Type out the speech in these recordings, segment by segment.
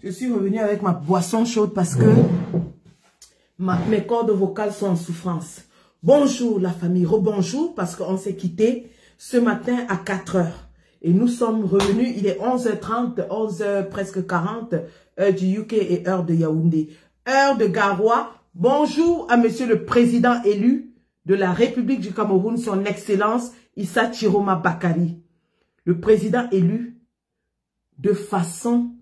Je suis revenue avec ma boisson chaude parce que mes cordes vocales sont en souffrance. Bonjour la famille, rebonjour parce qu'on s'est quitté ce matin à 4 heures. Et nous sommes revenus, il est 11h30, 11h presque 40, heure du UK et heure de Yaoundé. Heure de Garoua. Bonjour à monsieur le président élu de la République du Cameroun, son excellence Issa Chiroma Bakari. Le président élu de façon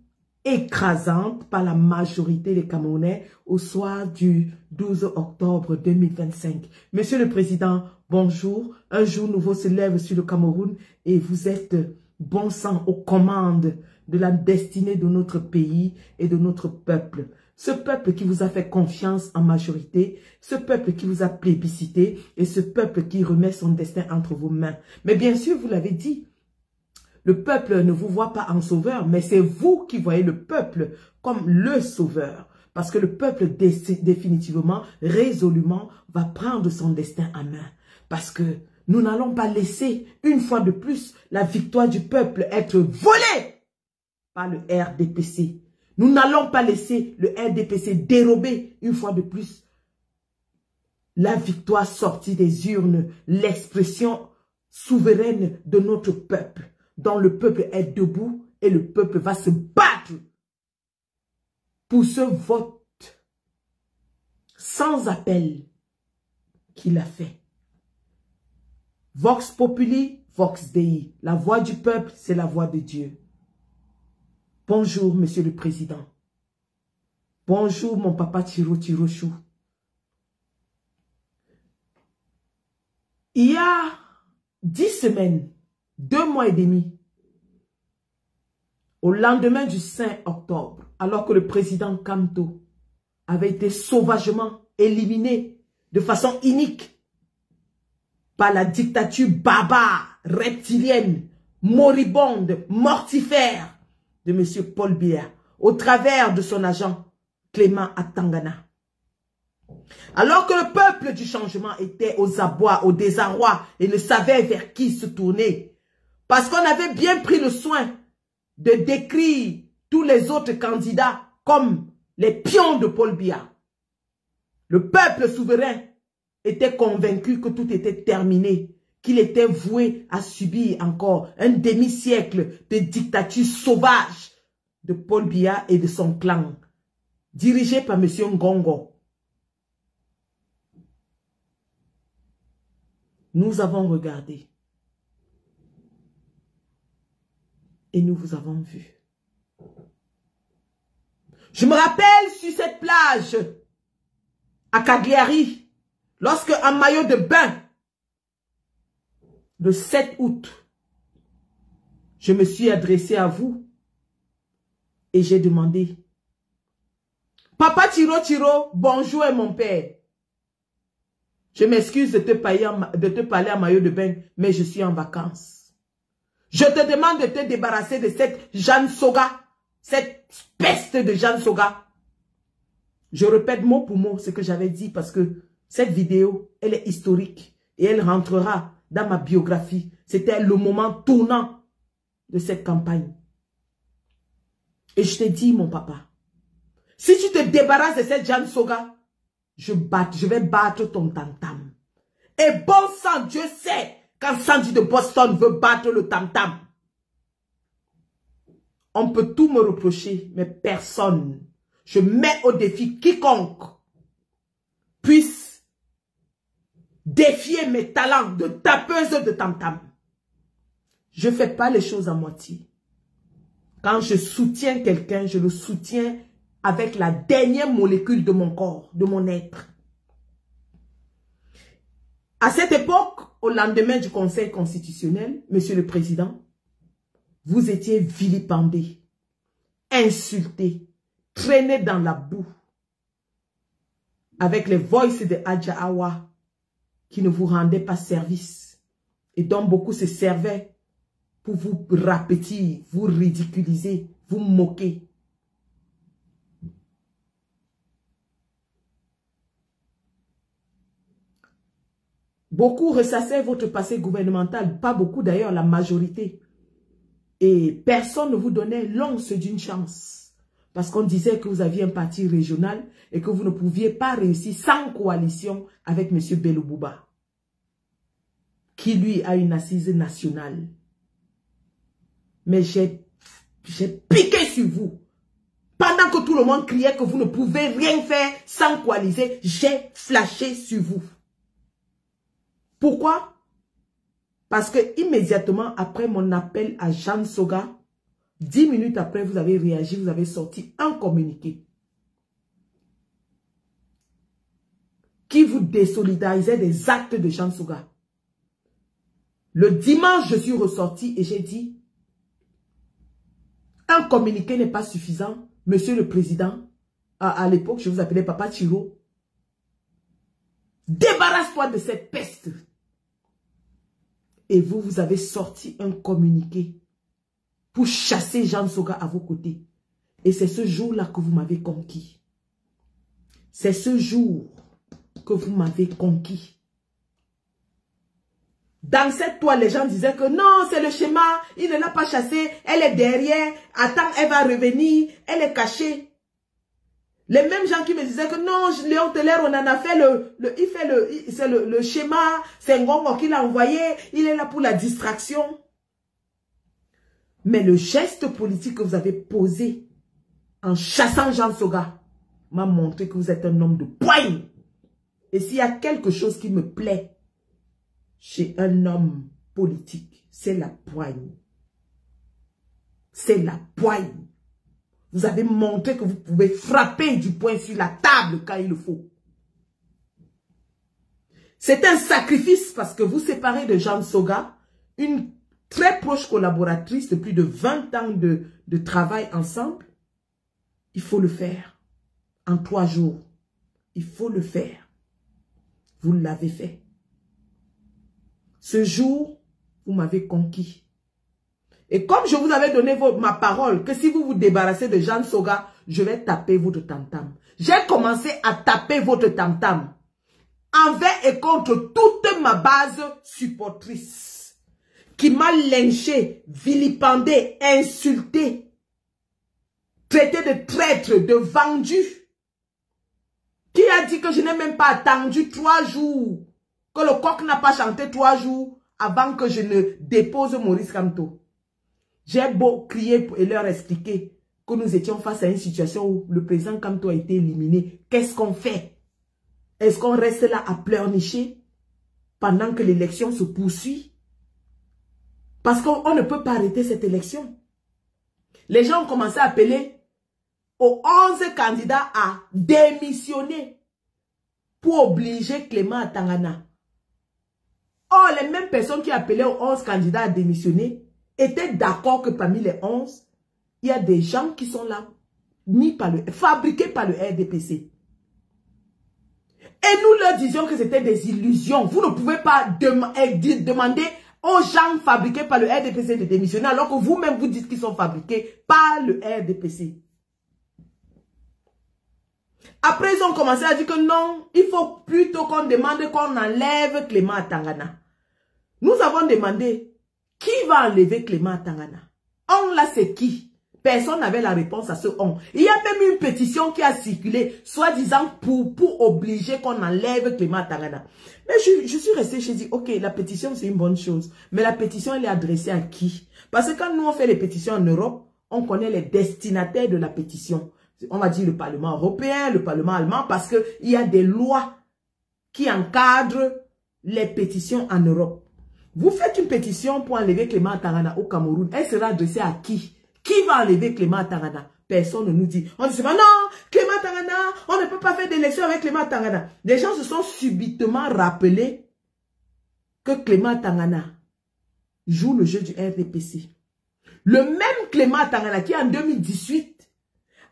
écrasante par la majorité des Camerounais au soir du 12 octobre 2025. Monsieur le Président, bonjour. Un jour nouveau se lève sur le Cameroun et vous êtes bon sang aux commandes de la destinée de notre pays et de notre peuple. Ce peuple qui vous a fait confiance en majorité, ce peuple qui vous a plébiscité et ce peuple qui remet son destin entre vos mains. Mais bien sûr, vous l'avez dit, le peuple ne vous voit pas en sauveur, mais c'est vous qui voyez le peuple comme le sauveur. Parce que le peuple définitivement, résolument, va prendre son destin en main. Parce que nous n'allons pas laisser, une fois de plus, la victoire du peuple être volée par le RDPC. Nous n'allons pas laisser le RDPC dérober, une fois de plus, la victoire sortie des urnes, l'expression souveraine de notre peuple, dont le peuple est debout et le peuple va se battre pour ce vote sans appel qu'il a fait. Vox Populi, Vox Dei. La voix du peuple, c'est la voix de Dieu. Bonjour, monsieur le président. Bonjour, mon papa Tiro Tirochou. Il y a 10 semaines, 2 mois et demi, au lendemain du 5 octobre, alors que le président Kamto avait été sauvagement éliminé de façon inique par la dictature barbare, reptilienne, moribonde, mortifère de M. Paul Biya, au travers de son agent Clément Atangana. Alors que le peuple du changement était aux abois, au désarroi et ne savait vers qui se tourner, parce qu'on avait bien pris le soin de décrire tous les autres candidats comme les pions de Paul Biya. Le peuple souverain était convaincu que tout était terminé, qu'il était voué à subir encore un demi-siècle de dictature sauvage de Paul Biya et de son clan, dirigé par M. Ngongo. Nous avons regardé et nous vous avons vu. Je me rappelle sur cette plage à Cagliari, lorsque en maillot de bain, le 7 août, je me suis adressé à vous et j'ai demandé, Papa Tiro Tiro, bonjour et mon père. Je m'excuse de te parler en maillot de bain, mais je suis en vacances. Je te demande de te débarrasser de cette Jeanne Soga, cette peste de Jeanne Soga. Je répète mot pour mot ce que j'avais dit parce que cette vidéo, elle est historique et elle rentrera dans ma biographie. C'était le moment tournant de cette campagne. Et je t'ai dit, mon papa, si tu te débarrasses de cette Jeanne Soga, je vais battre ton tam-tam. Et bon sang, Dieu sait, quand Sandy de Boston veut battre le tam-tam. On peut tout me reprocher, mais personne. Je mets au défi quiconque puisse défier mes talents de tapeuse de tam-tam. Je ne fais pas les choses à moitié. Quand je soutiens quelqu'un, je le soutiens avec la dernière molécule de mon corps, de mon être. À cette époque, au lendemain du Conseil constitutionnel, Monsieur le Président, vous étiez vilipendé, insulté, traîné dans la boue, avec les voices de Adja Awa qui ne vous rendaient pas service et dont beaucoup se servaient pour vous rapetir, vous ridiculiser, vous moquer. Beaucoup ressassaient votre passé gouvernemental, pas beaucoup d'ailleurs, la majorité. Et personne ne vous donnait l'once d'une chance. Parce qu'on disait que vous aviez un parti régional et que vous ne pouviez pas réussir sans coalition avec M. Bello Bouba, qui lui a une assise nationale. Mais j'ai piqué sur vous. Pendant que tout le monde criait que vous ne pouvez rien faire sans coaliser, j'ai flashé sur vous. Pourquoi? Parce que immédiatement après mon appel à Jeanne Soga, 10 minutes après, vous avez réagi, vous avez sorti un communiqué qui vous désolidarisait des actes de Jeanne Soga. Le dimanche, je suis ressorti et j'ai dit, un communiqué n'est pas suffisant. Monsieur le Président, à l'époque, je vous appelais Papa Chiro, débarrasse-toi de cette peste. Et vous, vous avez sorti un communiqué pour chasser Jeanne Soga à vos côtés. Et c'est ce jour-là que vous m'avez conquis. C'est ce jour que vous m'avez conquis. Dans cette toile, les gens disaient que non, c'est le schéma, il ne l'a pas chassée, elle est derrière, attends, elle va revenir, elle est cachée. Les mêmes gens qui me disaient que non, Léon Teller, on en a fait le schéma, c'est Ngongo qui l'a envoyé, il est là pour la distraction. Mais le geste politique que vous avez posé en chassant Jeanne Soga m'a montré que vous êtes un homme de poigne. Et s'il y a quelque chose qui me plaît chez un homme politique, c'est la poigne. C'est la poigne. Vous avez montré que vous pouvez frapper du poing sur la table quand il le faut. C'est un sacrifice parce que vous séparez de Jeanne Soga, une très proche collaboratrice de plus de 20 ans de travail ensemble. Il faut le faire en 3 jours. Il faut le faire. Vous l'avez fait. Ce jour, vous m'avez conquis. Et comme je vous avais donné ma parole, que si vous vous débarrassez de Jeanne Soga, je vais taper votre tam-tam. J'ai commencé à taper votre tam-tam. Envers et contre toute ma base supportrice. Qui m'a lynché, vilipendé, insulté. Traité de traître, de vendu. Qui a dit que je n'ai même pas attendu 3 jours. Que le coq n'a pas chanté 3 jours avant que je ne dépose Maurice Kamto. J'ai beau crier et leur expliquer que nous étions face à une situation où le président Kamto a été éliminé. Qu'est-ce qu'on fait? Est-ce qu'on reste là à pleurnicher pendant que l'élection se poursuit? Parce qu'on ne peut pas arrêter cette élection. Les gens ont commencé à appeler aux 11 candidats à démissionner pour obliger Clément Atangana. Or, les mêmes personnes qui appelaient aux 11 candidats à démissionner étaient d'accord que parmi les 11, il y a des gens qui sont là, fabriqués par le RDPC. Et nous leur disions que c'était des illusions. Vous ne pouvez pas demander aux gens fabriqués par le RDPC de démissionner alors que vous-même vous dites qu'ils sont fabriqués par le RDPC. Après, ils ont commencé à dire que non, il faut plutôt qu'on demande qu'on enlève Clément Atangana. Nous avons demandé, qui va enlever Clément Atangana? On là, c'est qui? Personne n'avait la réponse à ce on. Il y a même une pétition qui a circulé, soi-disant pour obliger qu'on enlève Clément Atangana. Mais je suis restée, je dis, ok, la pétition c'est une bonne chose. Mais la pétition, elle est adressée à qui? Parce que quand nous on fait les pétitions en Europe, on connaît les destinataires de la pétition. On va dire le Parlement européen, le Parlement allemand, parce qu'il y a des lois qui encadrent les pétitions en Europe. Vous faites une pétition pour enlever Clément Atangana au Cameroun. Elle sera adressée à qui? Qui va enlever Clément Atangana? Personne ne nous dit. On dit, non, Clément Atangana, on ne peut pas faire d'élection avec Clément Atangana. Les gens se sont subitement rappelés que Clément Atangana joue le jeu du RDPC. Le même Clément Atangana qui en 2018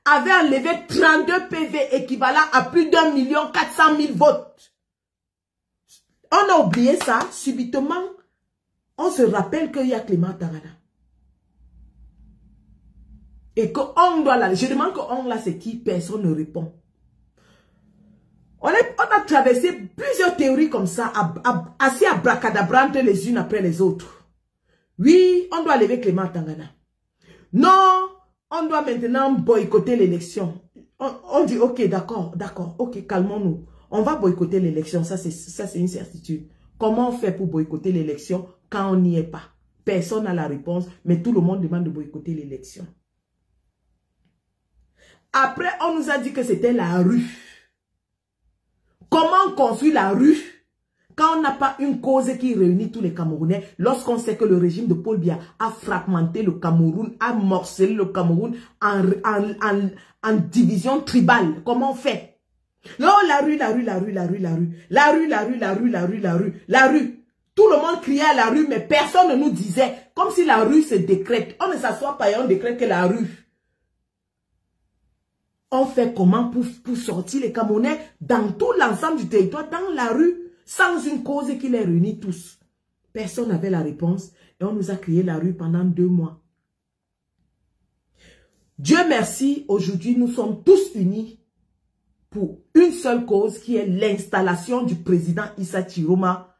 avait enlevé 32 PV équivalent à plus d'1 400 000 votes. On a oublié ça, subitement, on se rappelle qu'il y a Clément Atangana. Et qu'on doit là, je demande qu'on là, c'est qui? Personne ne répond. On a traversé plusieurs théories comme ça, assez abracadabrantes les unes après les autres. Oui, on doit enlever Clément Atangana. Non, On doit maintenant boycotter l'élection. On dit, ok, d'accord, ok, calmons-nous. On va boycotter l'élection, ça c'est une certitude. Comment on fait pour boycotter l'élection quand on n'y est pas? Personne n'a la réponse, mais tout le monde demande de boycotter l'élection. Après, on nous a dit que c'était la rue. Comment construire la rue quand on n'a pas une cause qui réunit tous les Camerounais, lorsqu'on sait que le régime de Paul Biya a fragmenté le Cameroun, a morcelé le Cameroun en division tribale? Comment on fait? Non, la rue. Tout le monde criait à la rue, mais personne ne nous disait, comme si la rue se décrète. On ne s'assoit pas et on décrète que la rue. On fait comment pour sortir les Camerounais dans tout l'ensemble du territoire, dans la rue, sans une cause qui les réunit tous? Personne n'avait la réponse et on nous a crié la rue pendant 2 mois. Dieu merci, aujourd'hui nous sommes tous unis pour une seule cause qui est l'installation du président Issa Chiroma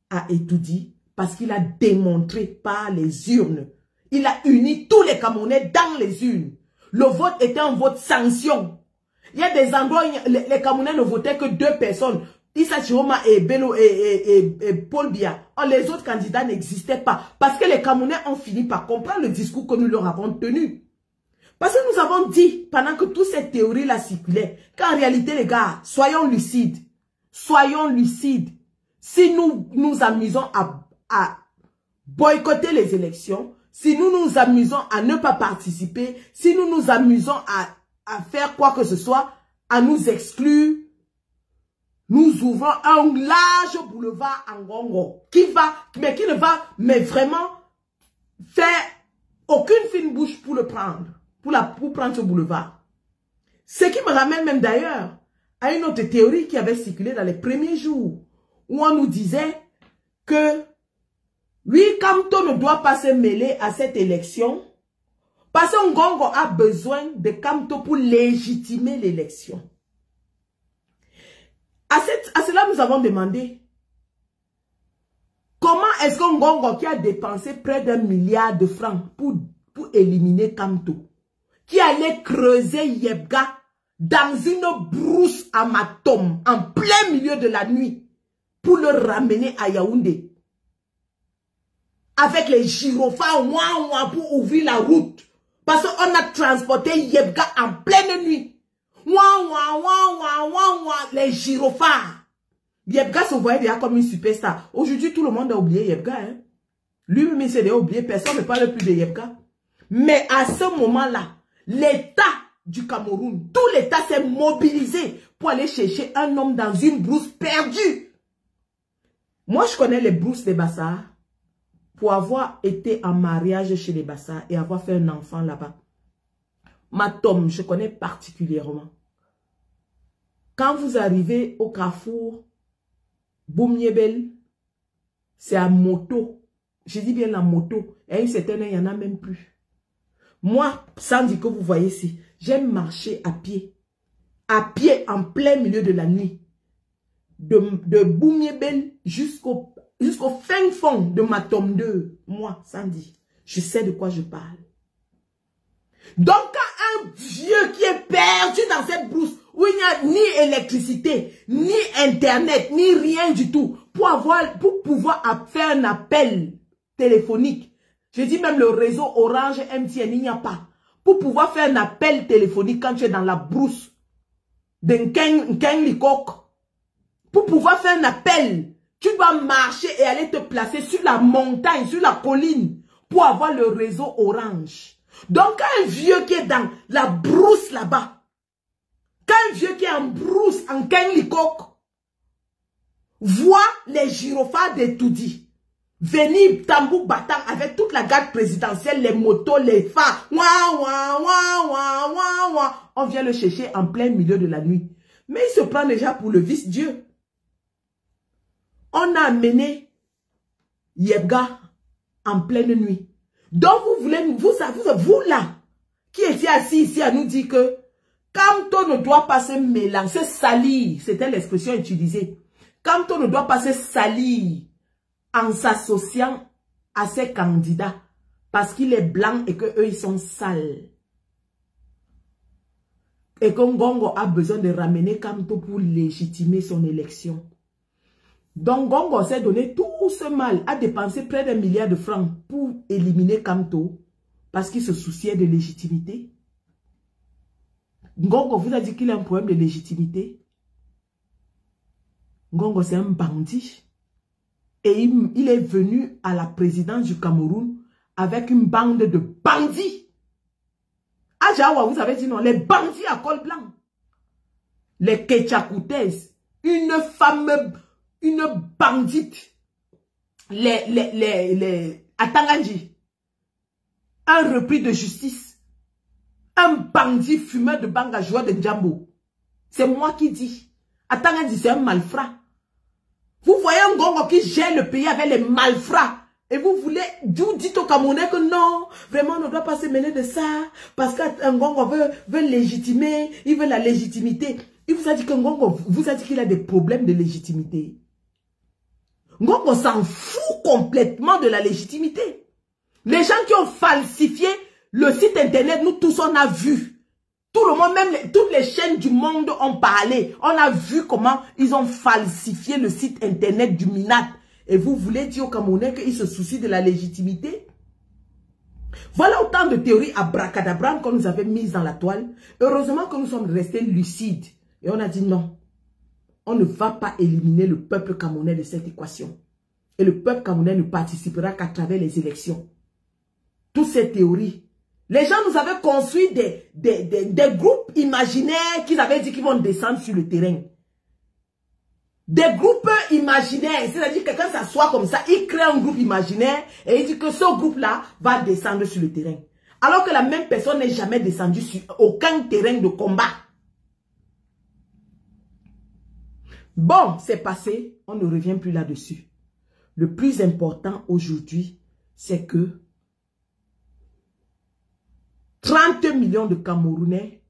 à Etoudi, parce qu'il a démontré par les urnes. Il a uni tous les Camerounais dans les urnes. Le vote était un vote sanction. Il y a des endroits où les Camerounais ne votaient que 2 personnes. Issa Chiroma et Bello et Paul Biya. Les autres candidats n'existaient pas. Parce que les Camerounais ont fini par comprendre le discours que nous leur avons tenu. Parce que nous avons dit, pendant que toute cette théorie-là circulait, qu'en réalité, les gars, soyons lucides. Soyons lucides. Si nous nous amusons à boycotter les élections, si nous nous amusons à ne pas participer, si nous nous amusons à faire quoi que ce soit, à nous exclure, nous ouvrons un large boulevard en Ngongo qui ne va vraiment faire aucune fine bouche pour le prendre, pour prendre ce boulevard. Ce qui me ramène même d'ailleurs à une autre théorie qui avait circulé dans les premiers jours, où on nous disait que oui, Kamto ne doit pas se mêler à cette élection parce que Ngongo a besoin de Kamto pour légitimer l'élection. À cela, nous avons demandé comment est-ce que Ngongo, qui a dépensé près d'1 milliard de francs pour éliminer Kamto, qui allait creuser Yebga dans une brousse à Matom en plein milieu de la nuit pour le ramener à Yaoundé, avec les gyrophares pour ouvrir la route. Parce qu'on a transporté Yebga en pleine nuit. Les gyrophares. Yebga se voyait déjà comme une superstar. Aujourd'hui, tout le monde a oublié Yebga. Hein? Lui-même, il s'est déjà oublié. Personne ne parle plus de Yebga. Mais à ce moment-là, l'État du Cameroun, tout l'État s'est mobilisé pour aller chercher un homme dans une brousse perdue. Moi, je connais les brousses des Bassards pour avoir été en mariage chez les Bassards et avoir fait un enfant là-bas. Matom, je connais particulièrement. Quand vous arrivez au carrefour Boumyebel, c'est à moto. Je dis bien la moto. Et à une certaine heure, il n'y en a même plus. Moi, sans dire que vous voyez ici, j'aime marcher à pied. À pied, en plein milieu de la nuit. De Boumyebel jusqu'au fin fond de Matom 2. Moi, Sandy, je sais de quoi je parle. Donc, quand un vieux qui est perdu dans cette brousse, où il n'y a ni électricité, ni internet, ni rien du tout, pour pouvoir faire un appel téléphonique, je dis même le réseau Orange MTN, il n'y a pas. Pour pouvoir faire un appel téléphonique quand tu es dans la brousse de Nkeng-Likok, pour pouvoir faire un appel, tu dois marcher et aller te placer sur la montagne, sur la colline, pour avoir le réseau Orange. Donc, quand un vieux qui est dans la brousse là-bas, quand un vieux qui est en brousse, en Nkeng-Likok, voit les gyrophares d'Etoudi venir tambour battant avec toute la garde présidentielle, les motos, les phares, on vient le chercher en plein milieu de la nuit. Mais il se prend déjà pour le vice-dieu. On a amené Yebga en pleine nuit. Donc vous voulez, vous là, qui étiez assis ici à nous dire que Kamto ne doit pas se mélanger, salir, c'était l'expression utilisée. Kamto ne doit pas se salir en s'associant à ses candidats parce qu'il est blanc et qu'eux ils sont sales. et que Ngongo a besoin de ramener Kamto pour légitimer son élection. Donc Ngongo s'est donné tout ce mal, a dépensé près d'1 milliard de francs pour éliminer Kamto parce qu'il se souciait de légitimité. Ngongo vous a dit qu'il a un problème de légitimité. Ngongo c'est un bandit. Et il est venu à la présidence du Cameroun avec une bande de bandits. À Jawa, vous avez dit non, les bandits à col blanc. Les Ketchakoutaises, une bandite. À Tanganji, un repris de justice. Un bandit fumeur de banga joueur de Djambo. C'est moi qui dis. À Tanganji, c'est un malfrat. Vous voyez un Ngongo qui gère le pays avec les malfrats. Et vous voulez, vous dites aux Camerounais que non, vraiment on ne doit pas se mêler de ça. Parce qu'un Ngongo veut légitimer, il veut la légitimité. Il vous a dit que Ngongo vous a dit qu'il a des problèmes de légitimité. Ngongo s'en fout complètement de la légitimité. Les gens qui ont falsifié le site internet, nous tous on a vu. Tout le monde, même toutes les chaînes du monde ont parlé. On a vu comment ils ont falsifié le site internet du MINAT. Et vous voulez dire aux Camerounais qu'ils se soucient de la légitimité? Voilà autant de théories abracadabrantes qu'on nous avait mises dans la toile. Heureusement que nous sommes restés lucides. Et on a dit non. On ne va pas éliminer le peuple camerounais de cette équation. Et le peuple camerounais ne participera qu'à travers les élections. Toutes ces théories. Les gens nous avaient construit des groupes imaginaires qu'ils avaient dit qu'ils vont descendre sur le terrain. Des groupes imaginaires, c'est-à-dire que quelqu'un s'assoit comme ça, il crée un groupe imaginaire et il dit que ce groupe-là va descendre sur le terrain. Alors que la même personne n'est jamais descendue sur aucun terrain de combat. Bon, c'est passé, on ne revient plus là-dessus. Le plus important aujourd'hui, c'est que 30 millions de Camerounais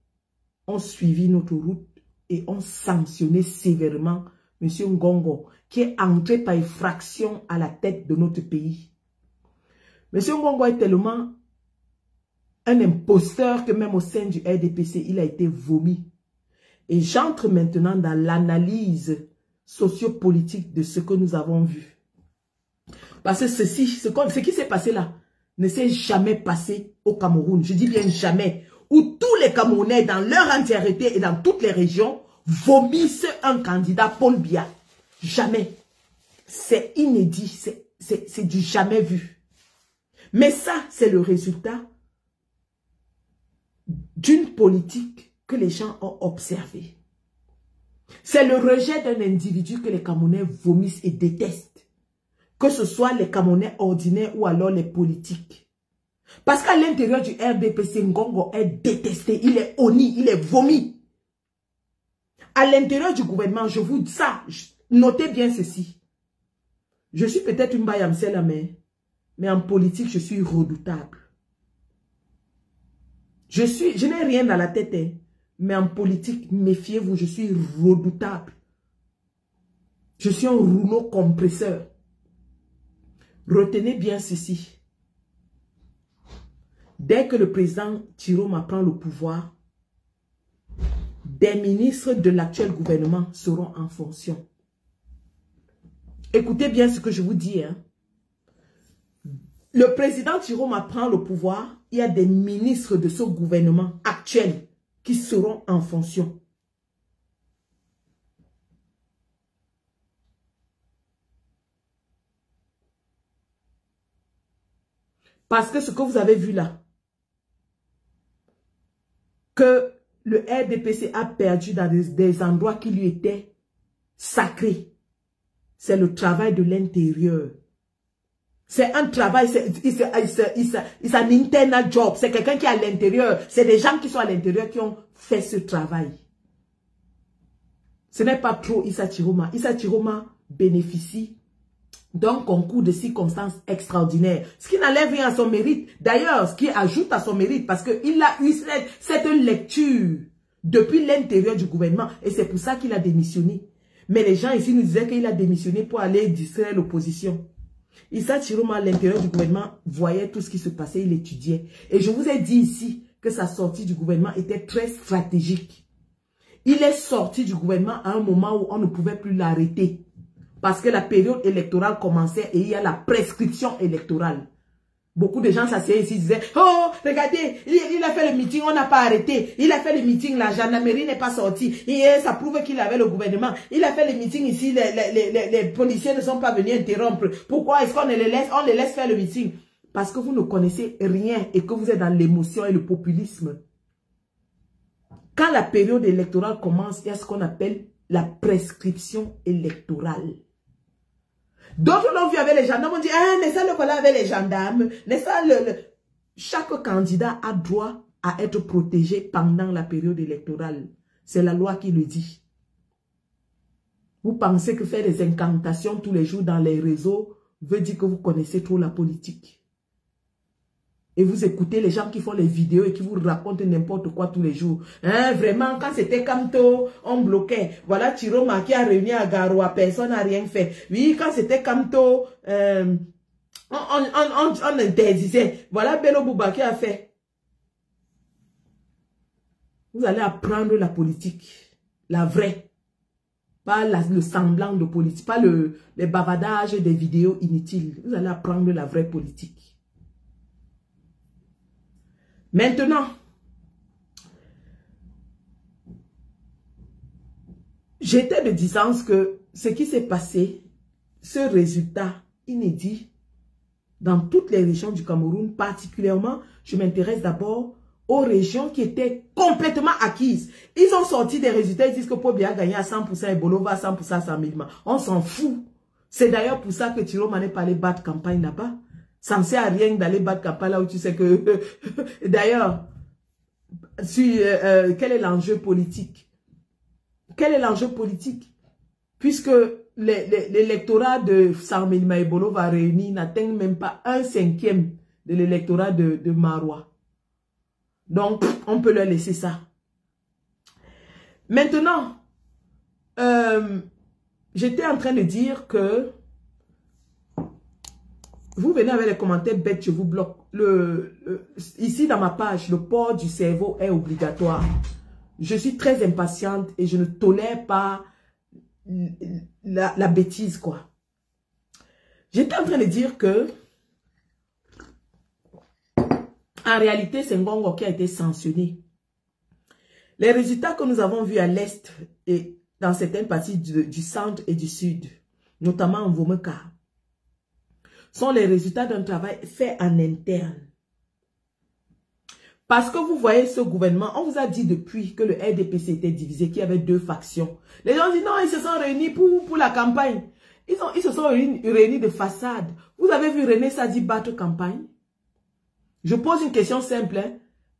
ont suivi notre route et ont sanctionné sévèrement M. Ngongo, qui est entré par effraction à la tête de notre pays. M. Ngongo est tellement un imposteur que même au sein du RDPC, il a été vomi. Et j'entre maintenant dans l'analyse sociopolitique de ce que nous avons vu. Parce que ce qui s'est passé là, ne s'est jamais passé au Cameroun. Je dis bien jamais. Où tous les Camerounais, dans leur entièreté et dans toutes les régions, vomissent un candidat Paul Biya. Jamais. C'est inédit. C'est du jamais vu. Mais ça, c'est le résultat d'une politique que les gens ont observée. C'est le rejet d'un individu que les Camerounais vomissent et détestent. Que ce soit les Camerounais ordinaires ou alors les politiques. Parce qu'à l'intérieur du RDPC, Ngongo est détesté, il est honni, il est vomi. À l'intérieur du gouvernement, je vous dis ça, notez bien ceci. Je suis peut-être une bayamselle, mais en politique, je suis redoutable. Je n'ai rien dans la tête, hein, mais en politique, méfiez-vous, je suis redoutable. Je suis un rouleau compresseur. Retenez bien ceci. Dès que le président Tiroma prend le pouvoir, des ministres de l'actuel gouvernement seront en fonction. Écoutez bien ce que je vous dis. Hein. Le président Tiroma prend le pouvoir, il y a des ministres de ce gouvernement actuel qui seront en fonction. Parce que ce que vous avez vu là, que le RDPC a perdu dans des endroits qui lui étaient sacrés, c'est le travail de l'intérieur. C'est un travail, c'est un internal job. C'est quelqu'un qui est à l'intérieur. C'est des gens qui sont à l'intérieur qui ont fait ce travail. Ce n'est pas trop Issa Tiroma. Issa Tiroma bénéficie d'un concours de circonstances extraordinaires. Ce qui n'enlève rien à son mérite. D'ailleurs, ce qui ajoute à son mérite, parce qu'il a eu cette lecture depuis l'intérieur du gouvernement. Et c'est pour ça qu'il a démissionné. Mais les gens ici nous disaient qu'il a démissionné pour aller distraire l'opposition. Issa Tiroma, à l'intérieur du gouvernement, voyait tout ce qui se passait, il étudiait. Et je vous ai dit ici que sa sortie du gouvernement était très stratégique. Il est sorti du gouvernement à un moment où on ne pouvait plus l'arrêter. Parce que la période électorale commençait et il y a la prescription électorale. Beaucoup de gens s'asseyaient ici et disaient, oh, regardez, il a fait le meeting, on n'a pas arrêté. Il a fait le meeting, la gendarmerie n'est pas sortie. Et ça prouve qu'il avait le gouvernement. Il a fait le meeting ici, les policiers ne sont pas venus interrompre. Pourquoi est-ce qu'on les laisse faire le meeting? Parce que vous ne connaissez rien et que vous êtes dans l'émotion et le populisme. Quand la période électorale commence, il y a ce qu'on appelle la prescription électorale. D'autres l'ont vu avec les gendarmes, on dit, ah, n'est-ce pas le collant avec les gendarmes? N'est-ce pas Chaque candidat a droit à être protégé pendant la période électorale. C'est la loi qui le dit. Vous pensez que faire des incantations tous les jours dans les réseaux veut dire que vous connaissez trop la politique. Et vous écoutez les gens qui font les vidéos et qui vous racontent n'importe quoi tous les jours. Hein, vraiment, quand c'était Kamto, on bloquait. Voilà Chiroma qui a réuni à Garoua, personne n'a rien fait. Oui, quand c'était Kamto, on interdisait. Voilà Bello Bouba qui a fait. Vous allez apprendre la politique, la vraie. Pas le semblant de politique, pas les bavardages des vidéos inutiles. Vous allez apprendre la vraie politique. Maintenant, j'étais de disance que ce qui s'est passé, ce résultat inédit dans toutes les régions du Cameroun, particulièrement, je m'intéresse d'abord aux régions qui étaient complètement acquises. Ils ont sorti des résultats, ils disent que Paul Biya a gagné à 100% et Bolova à 100% à 100 000. On s'en fout. C'est d'ailleurs pour ça que Thilo Mané parlait battre campagne là-bas. Ça ne sert à rien d'aller battre campagne là où tu sais que... D'ailleurs, quel est l'enjeu politique? Quel est l'enjeu politique? Puisque l'électorat de 100 000 Maïbolo va réunir, n'atteint même pas 1/5 de l'électorat de Marois. Donc, on peut leur laisser ça. Maintenant, j'étais en train de dire que vous venez avec les commentaires bêtes, je vous bloque. Ici, dans ma page, le port du cerveau est obligatoire. Je suis très impatiente et je ne tolère pas la bêtise, quoi. J'étais en train de dire que, en réalité, c'est Ngongo qui a été sanctionné. Les résultats que nous avons vus à l'Est et dans certaines parties du centre et du sud, notamment en Vomeka, sont les résultats d'un travail fait en interne. Parce que vous voyez ce gouvernement, on vous a dit depuis que le RDPC était divisé, qu'il y avait deux factions. Les gens disent non, ils se sont réunis pour la campagne. Ils se sont réunis de façade. Vous avez vu René Sadi battre campagne? Je pose une question simple. Hein.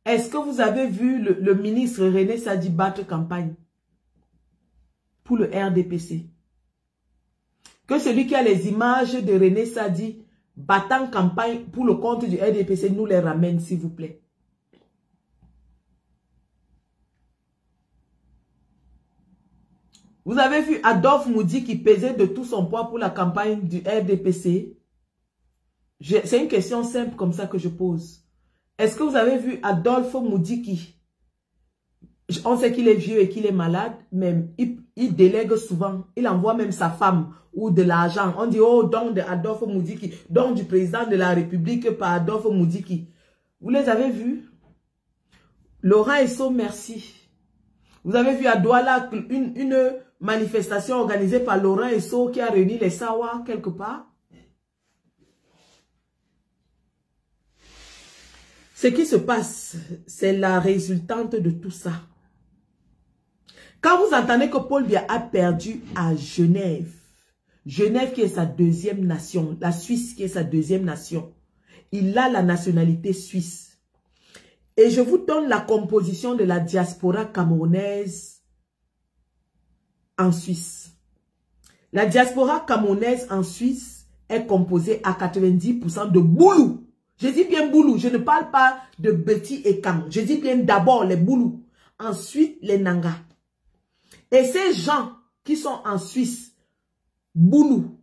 Est-ce que vous avez vu le ministre René Sadi battre campagne pour le RDPC? Que celui qui a les images de René Sadi battant campagne pour le compte du RDPC nous les ramène, s'il vous plaît. Vous avez vu Adolphe Moudi qui pesait de tout son poids pour la campagne du RDPC? C'est une question simple comme ça que je pose. Est-ce que vous avez vu Adolphe Moudi qui... On sait qu'il est vieux et qu'il est malade, mais il délègue souvent. Il envoie même sa femme ou de l'argent. On dit, oh, don de Adolphe Moudiki, don du président de la République par Adolphe Moudiki. Vous les avez vus? Laurent Esso, merci. Vous avez vu à Douala une manifestation organisée par Laurent Esso qui a réuni les Sawa quelque part? Ce qui se passe, c'est la résultante de tout ça. Quand vous entendez que Paul Biya a perdu à Genève, Genève qui est sa deuxième nation, la Suisse qui est sa deuxième nation, il a la nationalité suisse. Et je vous donne la composition de la diaspora camerounaise en Suisse. La diaspora camerounaise en Suisse est composée à 90% de Boulou. Je dis bien Boulou, je ne parle pas de Betty et Kam. Je dis bien d'abord les Boulou, ensuite les Nanga. Et ces gens qui sont en Suisse, Boulou,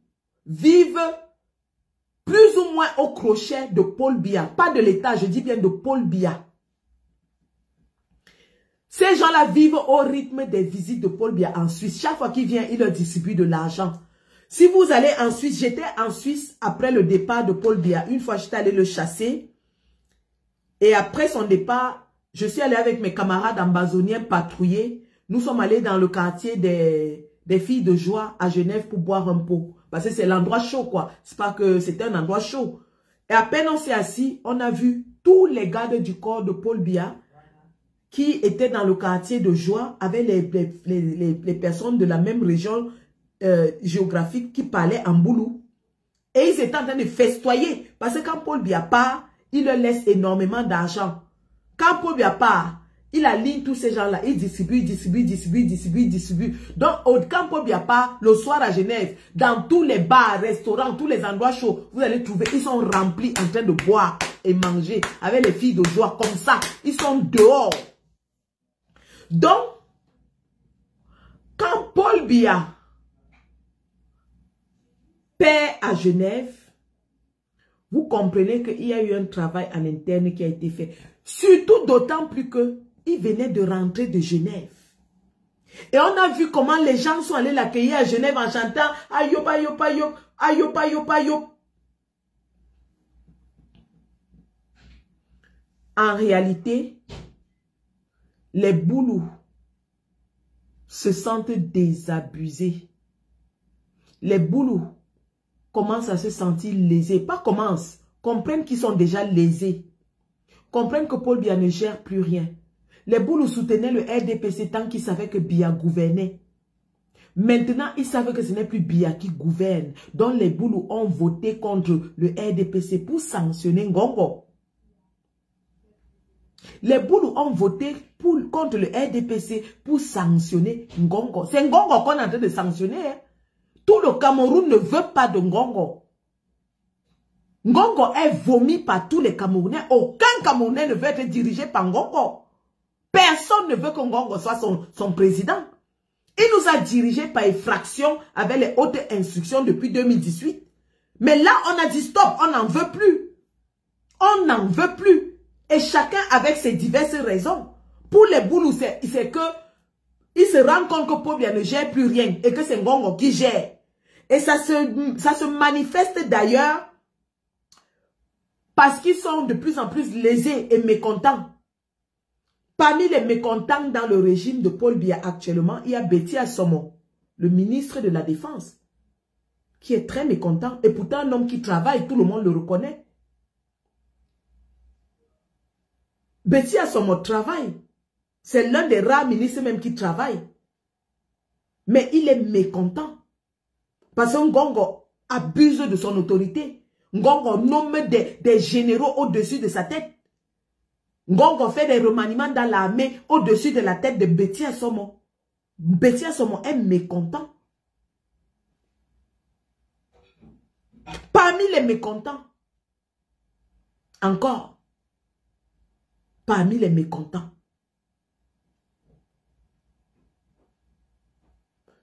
vivent plus ou moins au crochet de Paul Biya. Pas de l'État, je dis bien de Paul Biya. Ces gens-là vivent au rythme des visites de Paul Biya en Suisse. Chaque fois qu'il vient, il leur distribue de l'argent. Si vous allez en Suisse, j'étais en Suisse après le départ de Paul Biya. Une fois, j'étais allé le chasser. Et après son départ, je suis allé avec mes camarades ambazoniens patrouiller. Nous sommes allés dans le quartier des filles de joie à Genève pour boire un pot. Parce que c'est l'endroit chaud, quoi. C'est pas que c'était un endroit chaud. Et à peine on s'est assis, on a vu tous les gardes du corps de Paul Biya qui étaient dans le quartier de joie avec les personnes de la même région géographique qui parlaient en boulou. Et ils étaient en train de festoyer. Parce que quand Paul Biya part, il leur laisse énormément d'argent. Quand Paul Biya part, il aligne tous ces gens-là. Il distribue. Donc, quand Paul Biya part, le soir à Genève, dans tous les bars, restaurants, tous les endroits chauds, vous allez trouver, ils sont remplis en train de boire et manger avec les filles de joie comme ça. Ils sont dehors. Donc, quand Paul Biya perd à Genève, vous comprenez qu'il y a eu un travail en interne qui a été fait. Surtout d'autant plus que il venait de rentrer de Genève. Et on a vu comment les gens sont allés l'accueillir à Genève en chantant Ayop, ayop, ayop, ayop, ayop, ayop. En réalité, les boulous se sentent désabusés. Les boulous commencent à se sentir lésés. Pas commencent, comprennent qu'ils sont déjà lésés. Comprennent que Paul Biya ne gère plus rien. Les boulous soutenaient le RDPC tant qu'ils savaient que Biya gouvernait. Maintenant, ils savent que ce n'est plus Biya qui gouverne. Donc les boulous ont voté contre le RDPC pour sanctionner Ngongo. Les boulous ont voté contre le RDPC pour sanctionner Ngongo. C'est Ngongo qu'on est en train de sanctionner. Hein. Tout le Cameroun ne veut pas de Ngongo. Ngongo est vomi par tous les Camerounais. Aucun Camerounais ne veut être dirigé par Ngongo. Personne ne veut que Ngongo soit son président. Il nous a dirigés par effraction avec les hautes instructions depuis 2018. Mais là, on a dit stop, on n'en veut plus. On n'en veut plus. Et chacun avec ses diverses raisons. Pour les boulous, c'est que ils se rendent compte que Paul Biya ne gère plus rien et que c'est Ngongo qui gère. Et ça se manifeste d'ailleurs parce qu'ils sont de plus en plus lésés et mécontents. Parmi les mécontents dans le régime de Paul Biya actuellement, il y a Betty Assomo, le ministre de la Défense, qui est très mécontent. Et pourtant, un homme qui travaille, tout le monde le reconnaît. Betty Assomo travaille. C'est l'un des rares ministres même qui travaille. Mais il est mécontent. Parce que Ngongo abuse de son autorité. Ngongo nomme des généraux au-dessus de sa tête. Ngongo fait des remaniements dans l'armée au-dessus de la tête de Betty Assomo. Betty Assomo est mécontent. Parmi les mécontents, encore, parmi les mécontents,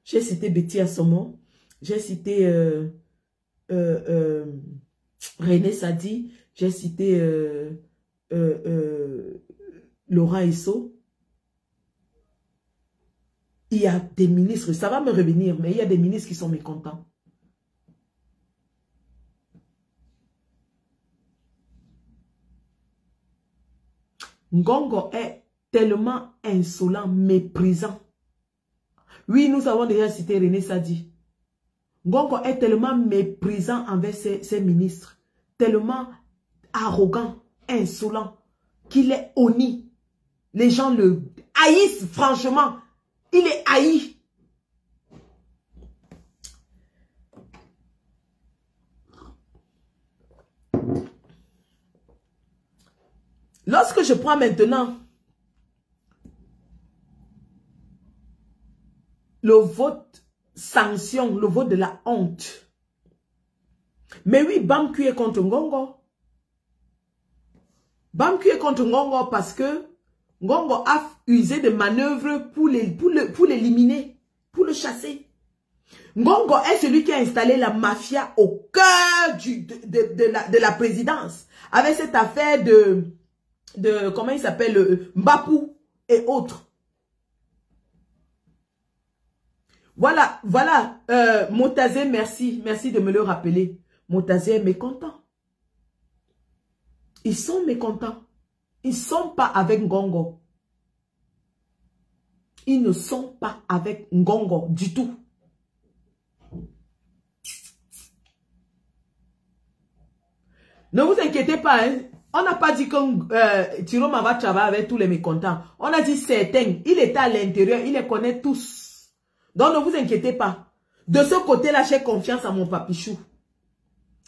j'ai cité Betty Assomo, j'ai cité René Sadi, j'ai cité Laurent Esso. Il y a des ministres, ça va me revenir, mais il y a des ministres qui sont mécontents. Ngongo est tellement insolent, méprisant. Oui, nous avons déjà cité René Sadi. Ngongo est tellement méprisant envers ses ministres, tellement arrogant, insolent, qu'il est honni. Les gens le haïssent, franchement. Il est haï. Lorsque je prends maintenant le vote sanction, le vote de la honte. Mais oui, Bamkou est contre Ngongo. Bamkou est contre Ngongo parce que Ngongo a usé de manœuvres pour l'éliminer, pour le chasser. Ngongo est celui qui a installé la mafia au cœur de la présidence. Avec cette affaire de comment il s'appelle, Mbapou et autres. Voilà, voilà. Motazé, merci. Merci de me le rappeler. Motazé est mécontent. Ils sont mécontents. Ils ne sont pas avec Ngongo. Ils ne sont pas avec Ngongo du tout. Ne vous inquiétez pas, hein. On n'a pas dit que Tiroma va travailler avec tous les mécontents. On a dit certains. Il était à l'intérieur, il les connaît tous. Donc ne vous inquiétez pas. De ce côté-là, j'ai confiance à mon papichou.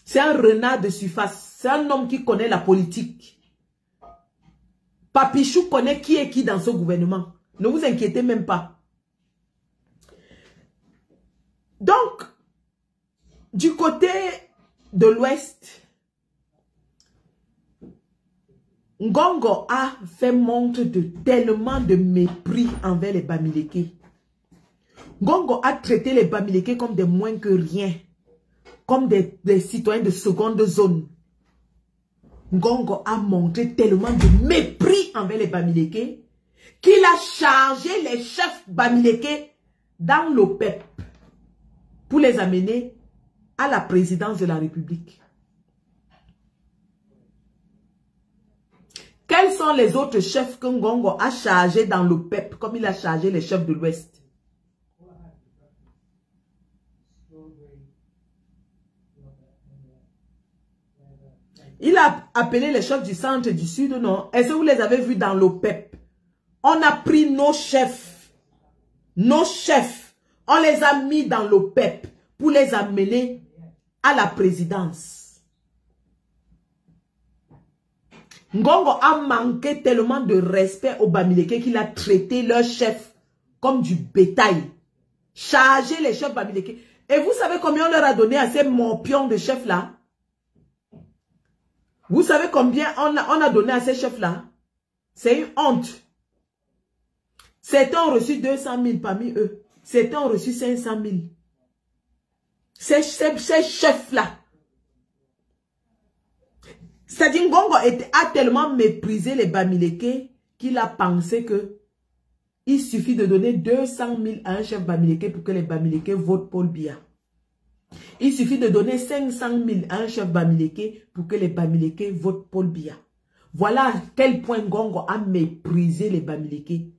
C'est un renard de surface. C'est un homme qui connaît la politique. Papichou connaît qui est qui dans ce gouvernement. Ne vous inquiétez même pas. Donc, du côté de l'Ouest, Ngongo a fait montre de tellement de mépris envers les Bamileke. Ngongo a traité les Bamileke comme des moins que rien. Comme des citoyens de seconde zone. Ngongo a montré tellement de mépris envers les Bamileke qu'il a chargé les chefs Bamileke dans l'OPEP pour les amener à la présidence de la République. Quels sont les autres chefs que Ngongo a chargés dans l'OPEP comme il a chargé les chefs de l'Ouest? Il a appelé les chefs du centre et du sud, non? Est-ce que vous les avez vus dans l'OPEP? On a pris nos chefs. Nos chefs. On les a mis dans l'OPEP pour les amener à la présidence. Ngongo a manqué tellement de respect aux Bamileke qu'il a traité leurs chefs comme du bétail. Chargé les chefs Bamileke. Et vous savez combien on leur a donné à ces morpions de chefs-là? Vous savez combien on a donné à ces chefs-là? C'est une honte. Certains ont reçu 200 000 parmi eux. Certains ont reçu 500 000. Ces chefs-là. C'est-à-dire Ngongo a tellement méprisé les Bamileke qu'il a pensé que il suffit de donner 200 000 à un chef Bamileke pour que les Bamileke votent Paul Biya. Il suffit de donner 500 000 à un chef Bamileke pour que les Bamileke votent Paul Biya. Voilà à quel point Ngongo a méprisé les Bamileke.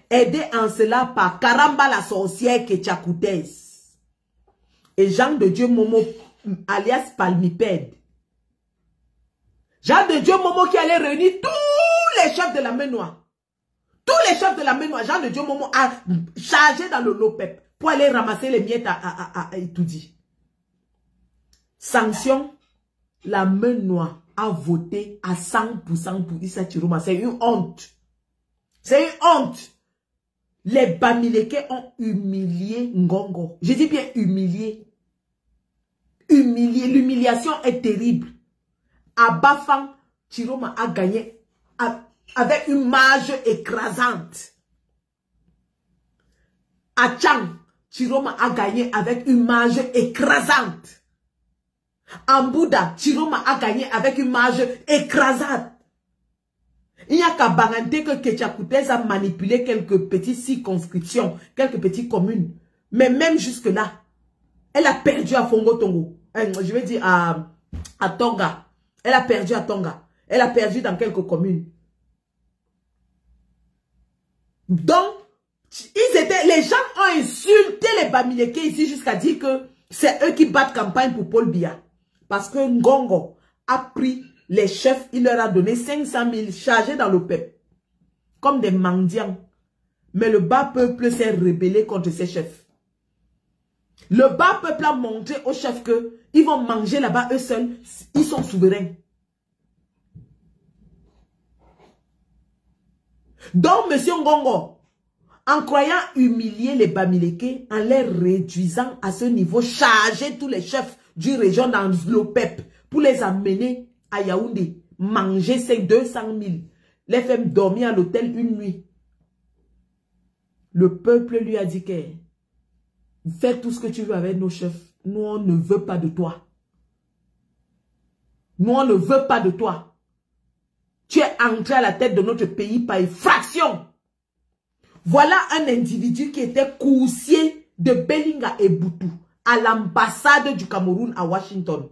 Aidé en cela par Karamba la sorcière Ketchakoutez et Jean de Dieu Momo alias Palmipède. Jean de Dieu Momo qui allait réunir tous les chefs de la main noire. Tous les chefs de la main noire, Jean de Dieu Momo a chargé dans le LOPEP pour aller ramasser les miettes à Itoudi. Sanction, la main noire a voté à 100% pour Issa Chiroma. C'est une honte. C'est une honte. Les Bamileke ont humilié Ngongo. Je dis bien humilié. Humilié. L'humiliation est terrible. À Bafang, Chiroma a gagné avec une marge écrasante. À Chang, Chiroma a gagné avec une marge écrasante. En Bouddha, Chiroma a gagné avec une marge écrasante. Il n'y a qu'à Bangante que Ketchakoutez a manipulé quelques petites circonscriptions, quelques petites communes. Mais même jusque-là, elle a perdu à Fongo Tongo. Je vais dire à Tonga. Elle a perdu à Tonga. Elle a perdu dans quelques communes. Donc, les gens ont insulté les Bamileke ici jusqu'à dire que c'est eux qui battent campagne pour Paul Biya. Parce que Ngongo a pris les chefs, il leur a donné 500 000 chargés dans le peuple. Comme des mendiants. Mais le bas peuple s'est rebellé contre ces chefs. Le bas peuple a montré aux chefs que ils vont manger là-bas eux seuls. Ils sont souverains. Donc, M. Ngongo, en croyant humilier les Bamileke, en les réduisant à ce niveau, charger tous les chefs du région dans l'OPEP pour les amener à Yaoundé, manger ces 200 000, les faire dormir à l'hôtel une nuit. Le peuple lui a dit que fais tout ce que tu veux avec nos chefs. Nous, on ne veut pas de toi. Nous, on ne veut pas de toi. Tu es entré à la tête de notre pays par effraction. Voilà un individu qui était coursier de Bellinga et Boutou à l'ambassade du Cameroun à Washington.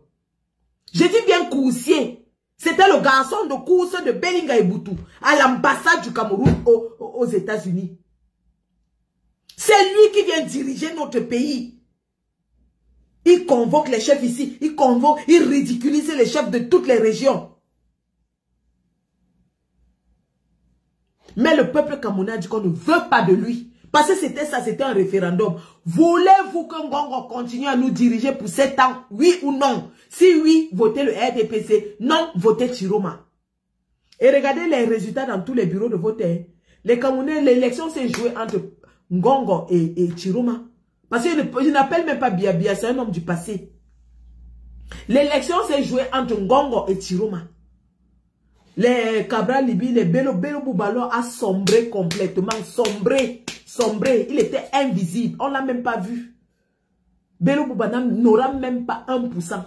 Je dis bien coursier. C'était le garçon de course de Bellinga et Boutou à l'ambassade du Cameroun aux États-Unis. C'est lui qui vient diriger notre pays. Il convoque les chefs ici. Il ridiculise les chefs de toutes les régions. Mais le peuple camerounais a dit qu'on ne veut pas de lui. Parce que c'était ça, c'était un référendum. Voulez-vous que Ngongo continue à nous diriger pour 7 ans? Oui ou non? Si oui, votez le RDPC. Non, votez Chiroma. Et regardez les résultats dans tous les bureaux de vote. Les Camerounais, l'élection s'est jouée entre Ngongo et Chiroma. Parce qu'il n'appelle même pas Biya, c'est un homme du passé. L'élection s'est jouée entre Ngongo et Chiroma. Les Cabral Libi, les Bello Boubalo a sombré complètement, sombré. Il était invisible, on ne l'a même pas vu. Bello Boubana n'aura même pas 1%.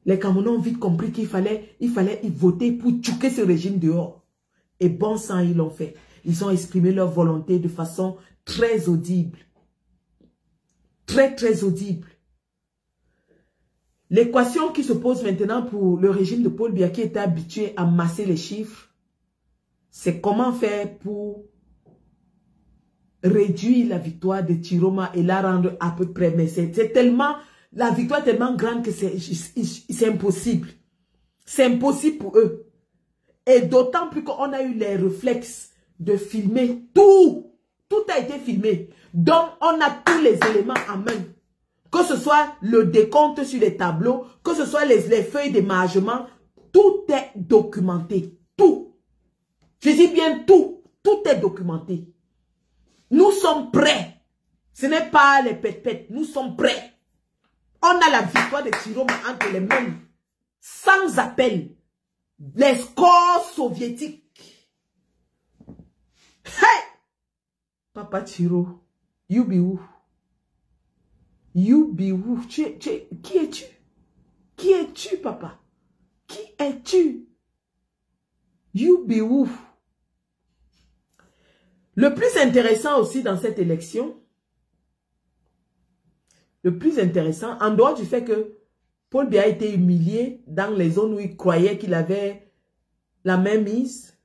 Les Camerounais ont vite compris qu'il fallait y voter pour tchouquer ce régime dehors. Et bon sang, ils l'ont fait. Ils ont exprimé leur volonté de façon très audible. Très audible. L'équation qui se pose maintenant pour le régime de Paul Biya qui était habitué à masser les chiffres, c'est comment faire pour réduire la victoire de Chiroma et la rendre à peu près. Mais c'est tellement, la victoire est tellement grande que c'est impossible. C'est impossible pour eux. Et d'autant plus qu'on a eu les réflexes de filmer tout. Tout a été filmé. Donc, on a tous les éléments en main. Que ce soit le décompte sur les tableaux, que ce soit les feuilles d'émargement, tout est documenté. Tout. Je dis bien tout. Tout est documenté. Nous sommes prêts. Ce n'est pas les pètes-pètes. Nous sommes prêts. On a la victoire de Chiroma entre les mains. Sans appel. Les scores soviétiques. Hey! Papa Chiro, you be who? You be who? Qui es-tu? Qui es-tu, papa? Qui es-tu? You be who? Le plus intéressant aussi dans cette élection, le plus intéressant, en dehors du fait que Paul Biya a été humilié dans les zones où il croyait qu'il avait la main mise,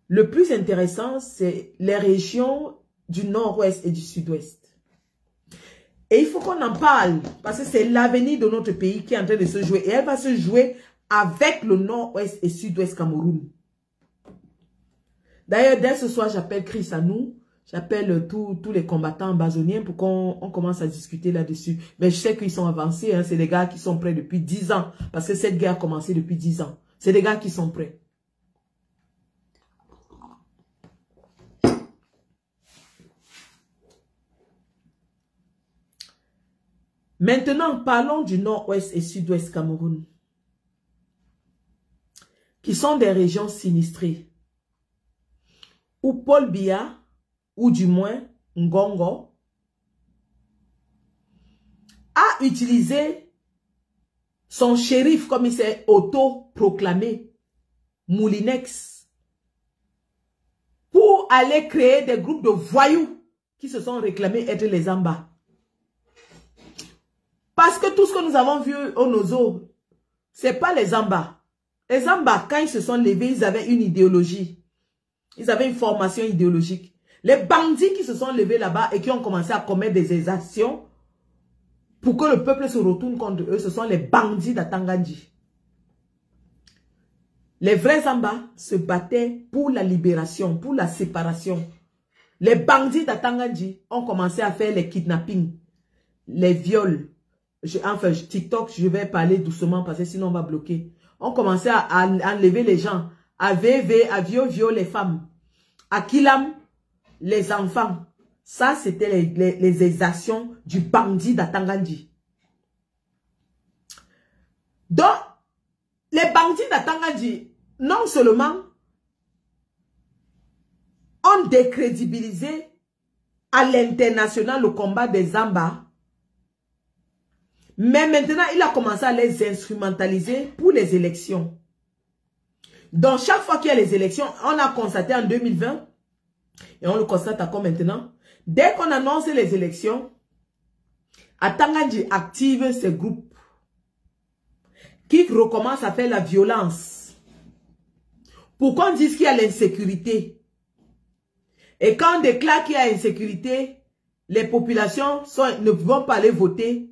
le plus intéressant, c'est les régions du nord-ouest et du sud-ouest. Et il faut qu'on en parle, parce que c'est l'avenir de notre pays qui est en train de se jouer. Et elle va se jouer avec le nord-ouest et sud-ouest Cameroun. D'ailleurs, dès ce soir, j'appelle Chris à nous. J'appelle tous les combattants ambazoniens pour qu'on commence à discuter là-dessus. Mais je sais qu'ils sont avancés. Hein, c'est des gars qui sont prêts depuis 10 ans. Parce que cette guerre a commencé depuis 10 ans. C'est des gars qui sont prêts. Maintenant, parlons du nord-ouest et sud-ouest Cameroun, qui sont des régions sinistrées, où Paul Biya, ou du moins Ngongo, a utilisé son shérif, comme il s'est auto-proclamé, Moulinex, pour aller créer des groupes de voyous qui se sont réclamés être les Zamba. Parce que tout ce que nous avons vu au Nozo, ce n'est pas les Zamba. Les Zamba, quand ils se sont levés, ils avaient une idéologie. Ils avaient une formation idéologique. Les bandits qui se sont levés là-bas et qui ont commencé à commettre des exactions pour que le peuple se retourne contre eux, ce sont les bandits d'Atangandji. Les vrais Zamba se battaient pour la libération, pour la séparation. Les bandits d'Atangandji ont commencé à faire les kidnappings, les viols. Enfin, TikTok, je vais parler doucement parce que sinon on va bloquer. On commençait à enlever les gens, à VV, à viol les femmes, à Kilam, les enfants. Ça, c'était les exactions du bandit d'Atangandji. Donc, les bandits d'Atangandji, non seulement ont décrédibilisé à l'international le combat des Zamba, mais maintenant, il a commencé à les instrumentaliser pour les élections. Donc, chaque fois qu'il y a les élections, on a constaté en 2020, et on le constate encore maintenant, Dès qu'on annonce les élections, Atangandji active ces groupes qui recommencent à faire la violence. Pour qu'on dise qu'il y a l'insécurité. Et quand on déclare qu'il y a insécurité, les populations ne vont pas aller voter.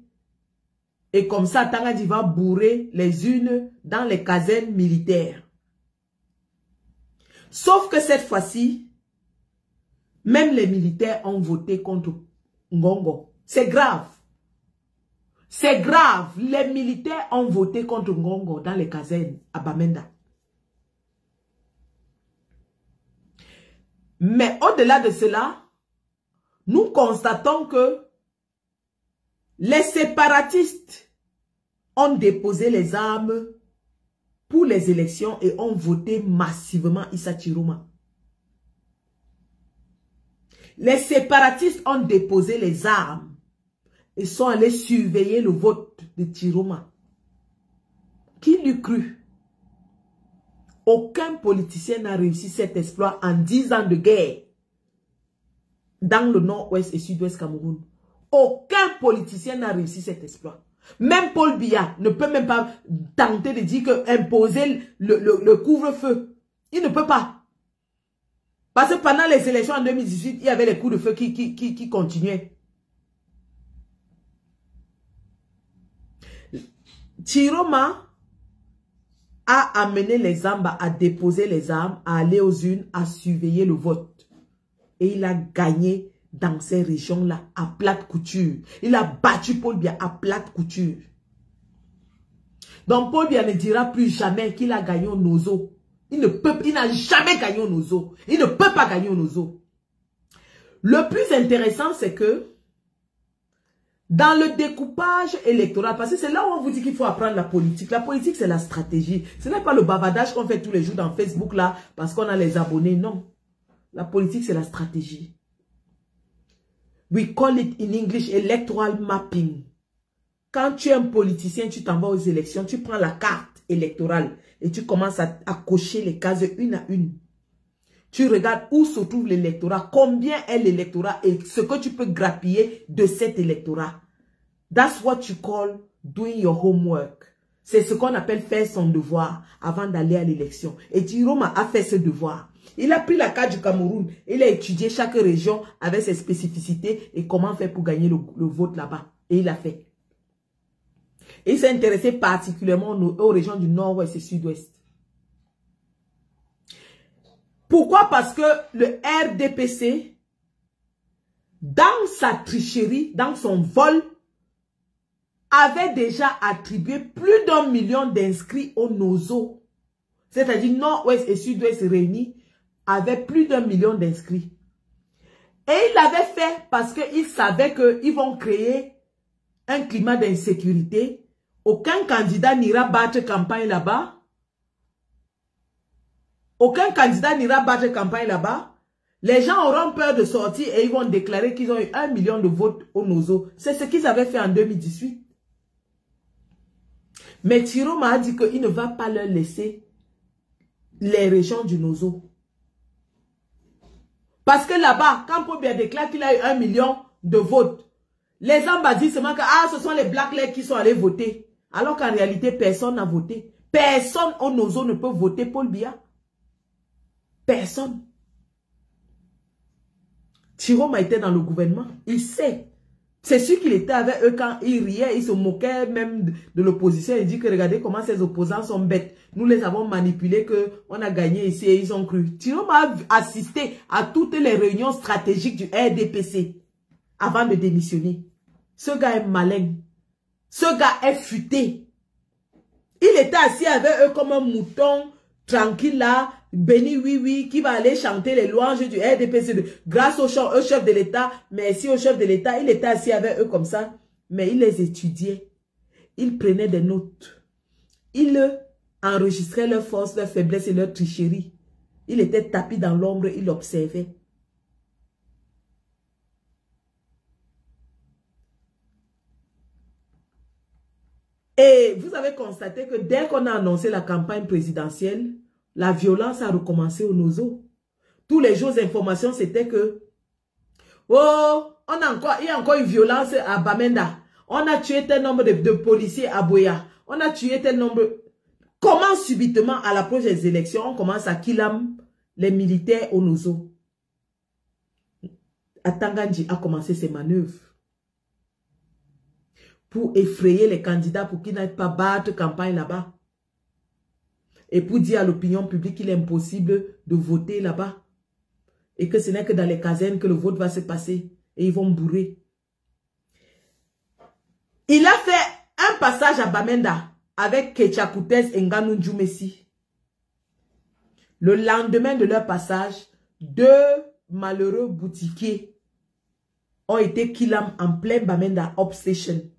Et comme ça, Atangandji va bourrer les unes dans les casernes militaires. Sauf que cette fois-ci, même les militaires ont voté contre Ngongo. C'est grave. C'est grave. Les militaires ont voté contre Ngongo dans les casernes à Bamenda. Mais au-delà de cela, nous constatons que les séparatistes ont déposé les armes pour les élections et ont voté massivement Issa Chiroma. Les séparatistes ont déposé les armes et sont allés surveiller le vote de Chiroma. Qui l'eût cru? Aucun politicien n'a réussi cet exploit en 10 ans de guerre dans le nord-ouest et sud-ouest Cameroun. Aucun politicien n'a réussi cet exploit. Même Paul Biya ne peut même pas tenter de dire que imposer le couvre-feu. Il ne peut pas. Parce que pendant les élections en 2018, il y avait les coups de feu qui continuaient. Chiroma a amené les Amba à déposer les armes, à aller aux urnes, à surveiller le vote. Et il a gagné dans ces régions-là à plate couture. Il a battu Paul Biya à plate couture. Donc Paul Biya ne dira plus jamais qu'il a gagné au Nozo. Il n'a jamais gagné au Nozo. Il ne peut pas gagner au Nozo. Le plus intéressant, c'est que dans le découpage électoral, parce que c'est là où on vous dit qu'il faut apprendre la politique. La politique, c'est la stratégie. Ce n'est pas le bavardage qu'on fait tous les jours dans Facebook là, parce qu'on a les abonnés. Non. La politique, c'est la stratégie. We call it in English electoral mapping. Quand tu es un politicien, tu t'en vas aux élections, tu prends la carte électorale et tu commences à cocher les cases une à une. Tu regardes où se trouve l'électorat, combien est l'électorat et ce que tu peux grappiller de cet électorat. That's what you call doing your homework. C'est ce qu'on appelle faire son devoir avant d'aller à l'élection. Et Chiroma a fait ce devoir. Il a pris la carte du Cameroun, il a étudié chaque région avec ses spécificités et comment faire pour gagner le vote là-bas. Et il a fait. Et il s'est intéressé particulièrement aux régions du nord-ouest et sud-ouest. Pourquoi? Parce que le RDPC, dans sa tricherie, dans son vol, avait déjà attribué plus d'1 million d'inscrits au Nozo. C'est-à-dire nord-ouest et sud-ouest réunis avaient plus d'1 million d'inscrits. Et il l'avait fait parce qu'il savait qu'ils vont créer un climat d'insécurité. Aucun candidat n'ira battre campagne là-bas. Aucun candidat n'ira battre campagne là-bas. Les gens auront peur de sortir et ils vont déclarer qu'ils ont eu 1 million de votes au Nozo. C'est ce qu'ils avaient fait en 2018. Mais Chiroma a dit qu'il ne va pas leur laisser les régions du Nozo. Parce que là-bas, quand Paul Biya déclare qu'il a eu 1 million de votes, les Amba disent seulement que ce sont les Black Legs qui sont allés voter. Alors qu'en réalité, personne n'a voté. Personne au Nozo ne peut voter Paul Biya. Personne. Chiroma était dans le gouvernement. Il sait. C'est sûr qu'il était avec eux quand il riait. Il se moquait même de l'opposition. Il dit que regardez comment ces opposants sont bêtes. Nous les avons manipulés, qu'on a gagné ici et ils ont cru. Chiroma a assisté à toutes les réunions stratégiques du RDPC avant de démissionner. Ce gars est malin. Ce gars est futé. Il était assis avec eux comme un mouton tranquille là, béni oui, qui va aller chanter les louanges du RDPC grâce au chef de l'État. Merci au chef de l'État. Il était assis avec eux comme ça, mais il les étudiait. Il prenait des notes. Il enregistrait leurs forces, leurs faiblesses et leurs tricheries. Il était tapis dans l'ombre, il observait. Et vous avez constaté que dès qu'on a annoncé la campagne présidentielle, la violence a recommencé au Nozo. Tous les jours, informations, c'était que Oh, il y a encore une violence à Bamenda. On a tué tel nombre de policiers à Boya. On a tué tel nombre. Comment subitement, à l'approche des élections, on commence à kilam les militaires au Nozo? Atangandji a commencé ses manœuvres pour effrayer les candidats pour qu'ils n'aillent pas battre campagne là-bas. Et pour dire à l'opinion publique qu'il est impossible de voter là-bas. Et que ce n'est que dans les casernes que le vote va se passer. Et ils vont bourrer. Il a fait un passage à Bamenda avec Ketchakoutes et Nganou Djoumessi. Le lendemain de leur passage, 2 malheureux boutiquiers ont été killés en plein Bamenda Upstation.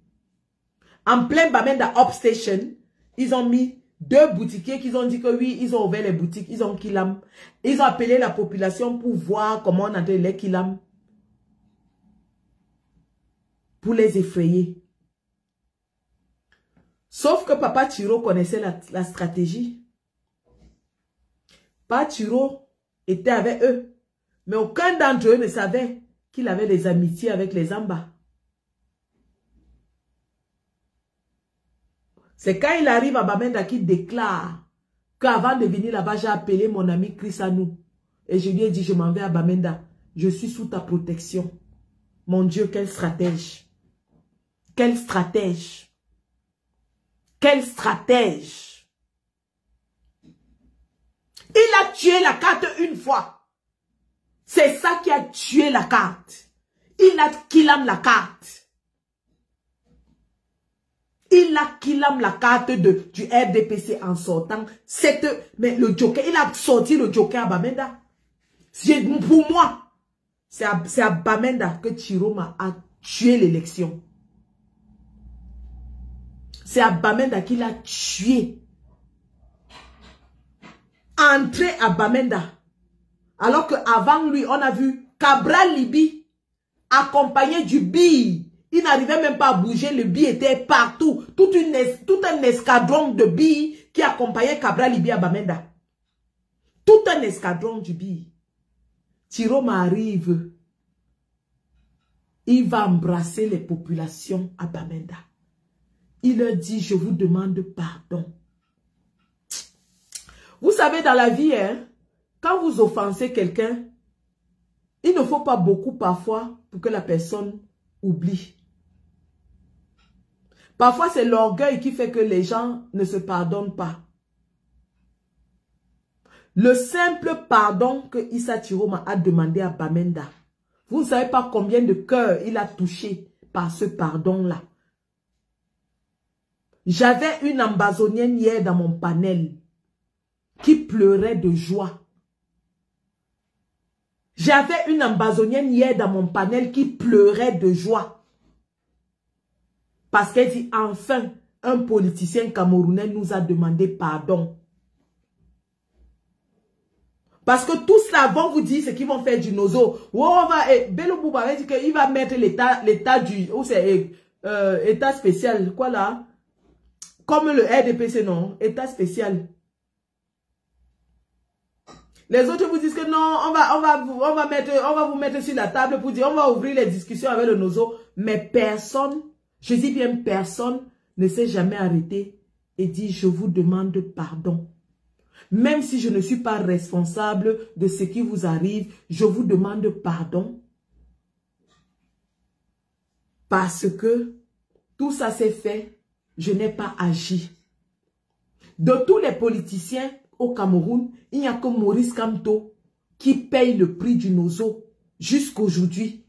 En plein Bamenda Upstation, ils ont mis 2 boutiquiers qui ont dit que oui, ils ont ouvert les boutiques, ils ont killam. Ils ont appelé la population pour voir comment on entrait les killam. Pour les effrayer. Sauf que Papa Tiro connaissait la stratégie. Papa Tiro était avec eux. Mais aucun d'entre eux ne savait qu'il avait des amitiés avec les Amba. C'est quand il arrive à Bamenda qu'il déclare qu'avant de venir là-bas, j'ai appelé mon ami Chris Anou. Et je lui ai dit, je m'en vais à Bamenda. Je suis sous ta protection. Mon Dieu, quel stratège. Quel stratège. Quel stratège. Il a tué la carte une fois. C'est ça qui a tué la carte. Il a killé la carte. Il a killé la carte du RDPC en sortant. Mais le Joker, il a sorti le Joker à Bamenda. Pour moi, c'est à Bamenda que Chiroma a tué l'élection. C'est à Bamenda qu'il a tué. Entré à Bamenda. Alors qu'avant lui, on a vu Cabral Libi accompagné du billes. Il n'arrivait même pas à bouger, le billes était partout. Tout un escadron de billes qui accompagnait Cabral Libi à Bamenda. Tout un escadron du billes. Chiroma arrive. Il va embrasser les populations à Bamenda. Il leur dit, je vous demande pardon. Vous savez, dans la vie, hein, quand vous offensez quelqu'un, il ne faut pas beaucoup parfois pour que la personne oublie. Parfois, c'est l'orgueil qui fait que les gens ne se pardonnent pas. Le simple pardon que Issa Chiroma a demandé à Bamenda, vous ne savez pas combien de cœurs il a touché par ce pardon-là. J'avais une ambazonienne hier dans mon panel qui pleurait de joie. J'avais une ambazonienne hier dans mon panel qui pleurait de joie. Parce qu'elle dit, enfin, un politicien camerounais nous a demandé pardon. Parce que tous là vont vous dire ce qu'ils vont faire du nozo. Bello Bouba va dire qu'il va mettre l'état du... Ou c'est état spécial. Quoi là? Comme le RDPC, non. État spécial. Les autres vous disent que non, on va vous mettre sur la table pour dire, on va ouvrir les discussions avec le nozo. Mais personne, je dis bien personne, ne s'est jamais arrêté et dit, je vous demande pardon. Même si je ne suis pas responsable de ce qui vous arrive, je vous demande pardon. Parce que tout ça s'est fait, je n'ai pas agi. De tous les politiciens au Cameroun, il n'y a que Maurice Kamto qui paye le prix du nozo jusqu'aujourd'hui.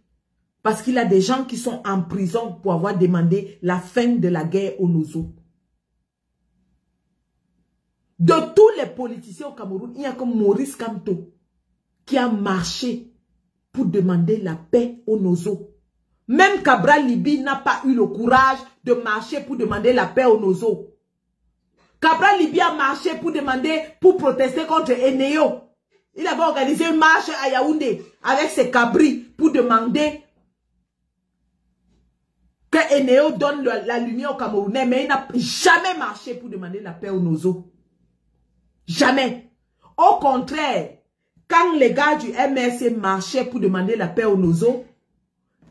Parce qu'il y a des gens qui sont en prison pour avoir demandé la fin de la guerre au nozo. De tous les politiciens au Cameroun, il n'y a que Maurice Kamto qui a marché pour demander la paix au nozo. Même Cabral Libi n'a pas eu le courage de marcher pour demander la paix au nozo. Cabral Libi a marché pour protester contre Eneo. Il avait organisé une marche à Yaoundé avec ses cabris pour demander que Eneo donne la lumière aux Camerounais. Mais il n'a jamais marché pour demander la paix au nozo. Jamais. Au contraire, quand les gars du MRC marchaient pour demander la paix au nozo,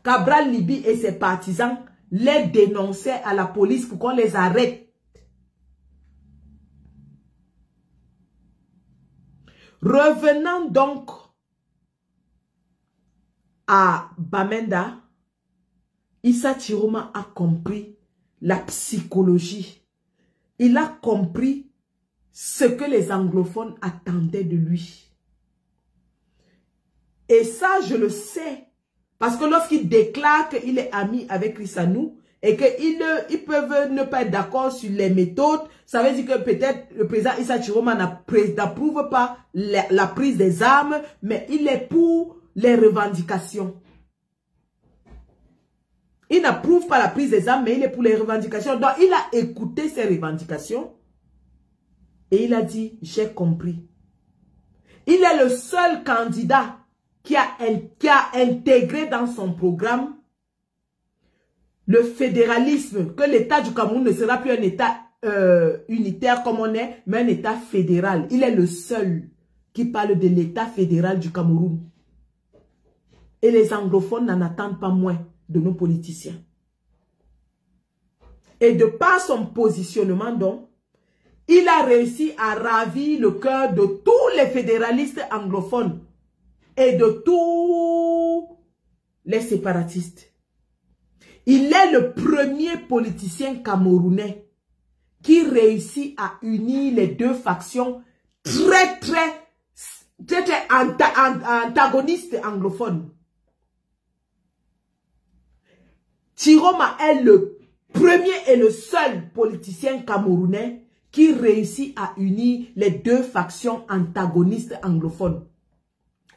Cabral Libye et ses partisans les dénonçaient à la police pour qu'on les arrête. Revenant donc à Bamenda, Issa Chiroma a compris la psychologie. Il a compris ce que les anglophones attendaient de lui. Et ça, je le sais. Parce que lorsqu'il déclare qu'il est ami avec Rissanou et qu'ils peuvent ne pas être d'accord sur les méthodes, ça veut dire que peut-être le président Issa Chiroma n'approuve pas la prise des armes, mais il est pour les revendications. Il n'approuve pas la prise des armes, mais il est pour les revendications. Donc, il a écouté ces revendications et il a dit, j'ai compris. Il est le seul candidat qui a intégré dans son programme le fédéralisme, que l'État du Cameroun ne sera plus un État unitaire comme on est, mais un État fédéral. Il est le seul qui parle de l'État fédéral du Cameroun. Et les anglophones n'en attendent pas moins de nos politiciens. Et de par son positionnement, donc, il a réussi à ravir le cœur de tous les fédéralistes anglophones et de tous les séparatistes. Il est le premier politicien camerounais qui réussit à unir les deux factions très antagonistes anglophones. Chiroma est le premier et le seul politicien camerounais qui réussit à unir les deux factions antagonistes anglophones.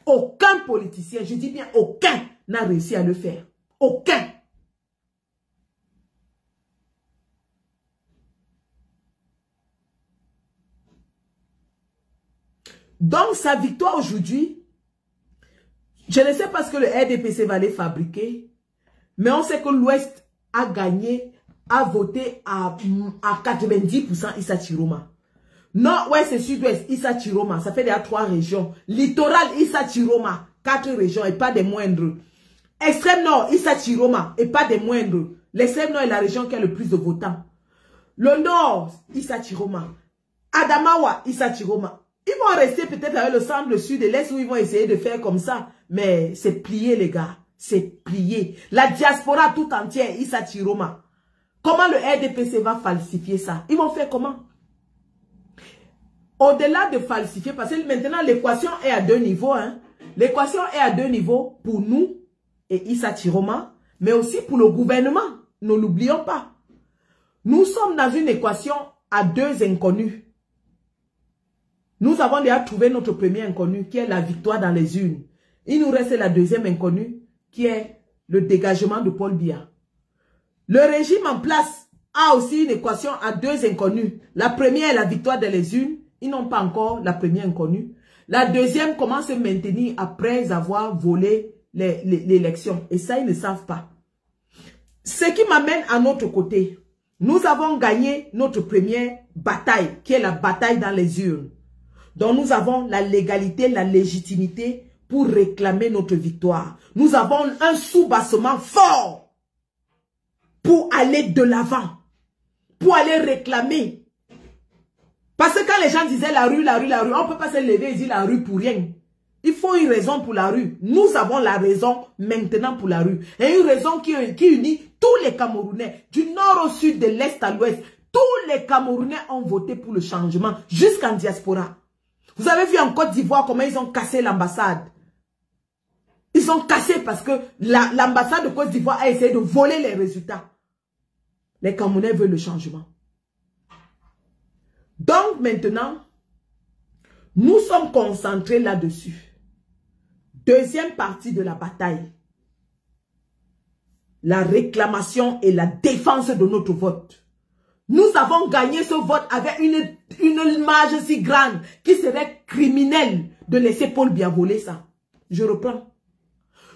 Aucun politicien, je dis bien aucun, n'a réussi à le faire. Aucun. Donc, sa victoire aujourd'hui, je ne sais pas ce que le RDPC va les fabriquer, mais on sait que l'Ouest a gagné, a voté à 90% Issa Chiroma. Nord-Ouest et Sud-Ouest, Issa Chiroma, ça fait déjà 3 régions. Littoral, Issa Chiroma, 4 régions et pas des moindres. Extrême Nord, Issa Chiroma et pas des moindres. L'extrême Nord est la région qui a le plus de votants. Le Nord, Issa Chiroma. Adamawa, Issa Chiroma. Ils vont rester peut-être avec le centre, le sud et l'est où ils vont essayer de faire comme ça. Mais c'est plié, les gars. C'est plié. La diaspora tout entière, Issa Chiroma. Comment le RDPC va falsifier ça? Ils vont faire comment? Au-delà de falsifier, parce que maintenant l'équation est à 2 niveaux. Hein. L'équation est à 2 niveaux pour nous et Issa Chiroma, mais aussi pour le gouvernement. Ne l'oublions pas. Nous sommes dans une équation à 2 inconnus. Nous avons déjà trouvé notre premier inconnu, qui est la victoire dans les urnes. Il nous reste la deuxième inconnue, qui est le dégagement de Paul Biya. Le régime en place a aussi une équation à 2 inconnus. La première est la victoire dans les urnes. Ils n'ont pas encore la première inconnue. La deuxième commence à se maintenir après avoir volé l'élection. Et ça, ils ne savent pas. Ce qui m'amène à notre côté. Nous avons gagné notre première bataille, qui est la bataille dans les urnes. Donc nous avons la légalité, la légitimité pour réclamer notre victoire. Nous avons un soubassement fort pour aller de l'avant, pour aller réclamer. Parce que quand les gens disaient la rue, on ne peut pas se lever et dire la rue pour rien. Il faut une raison pour la rue. Nous avons la raison maintenant pour la rue. Et une raison qui unit tous les Camerounais, du nord au sud, de l'est à l'ouest. Tous les Camerounais ont voté pour le changement, jusqu'en diaspora. Vous avez vu en Côte d'Ivoire comment ils ont cassé l'ambassade. Ils ont cassé parce que l'ambassade de Côte d'Ivoire a essayé de voler les résultats. Les Camerounais veulent le changement. Donc maintenant, nous sommes concentrés là-dessus. Deuxième partie de la bataille. La réclamation et la défense de notre vote. Nous avons gagné ce vote avec une marge si grande qu'il serait criminel de laisser Paul Biya voler ça. Je reprends.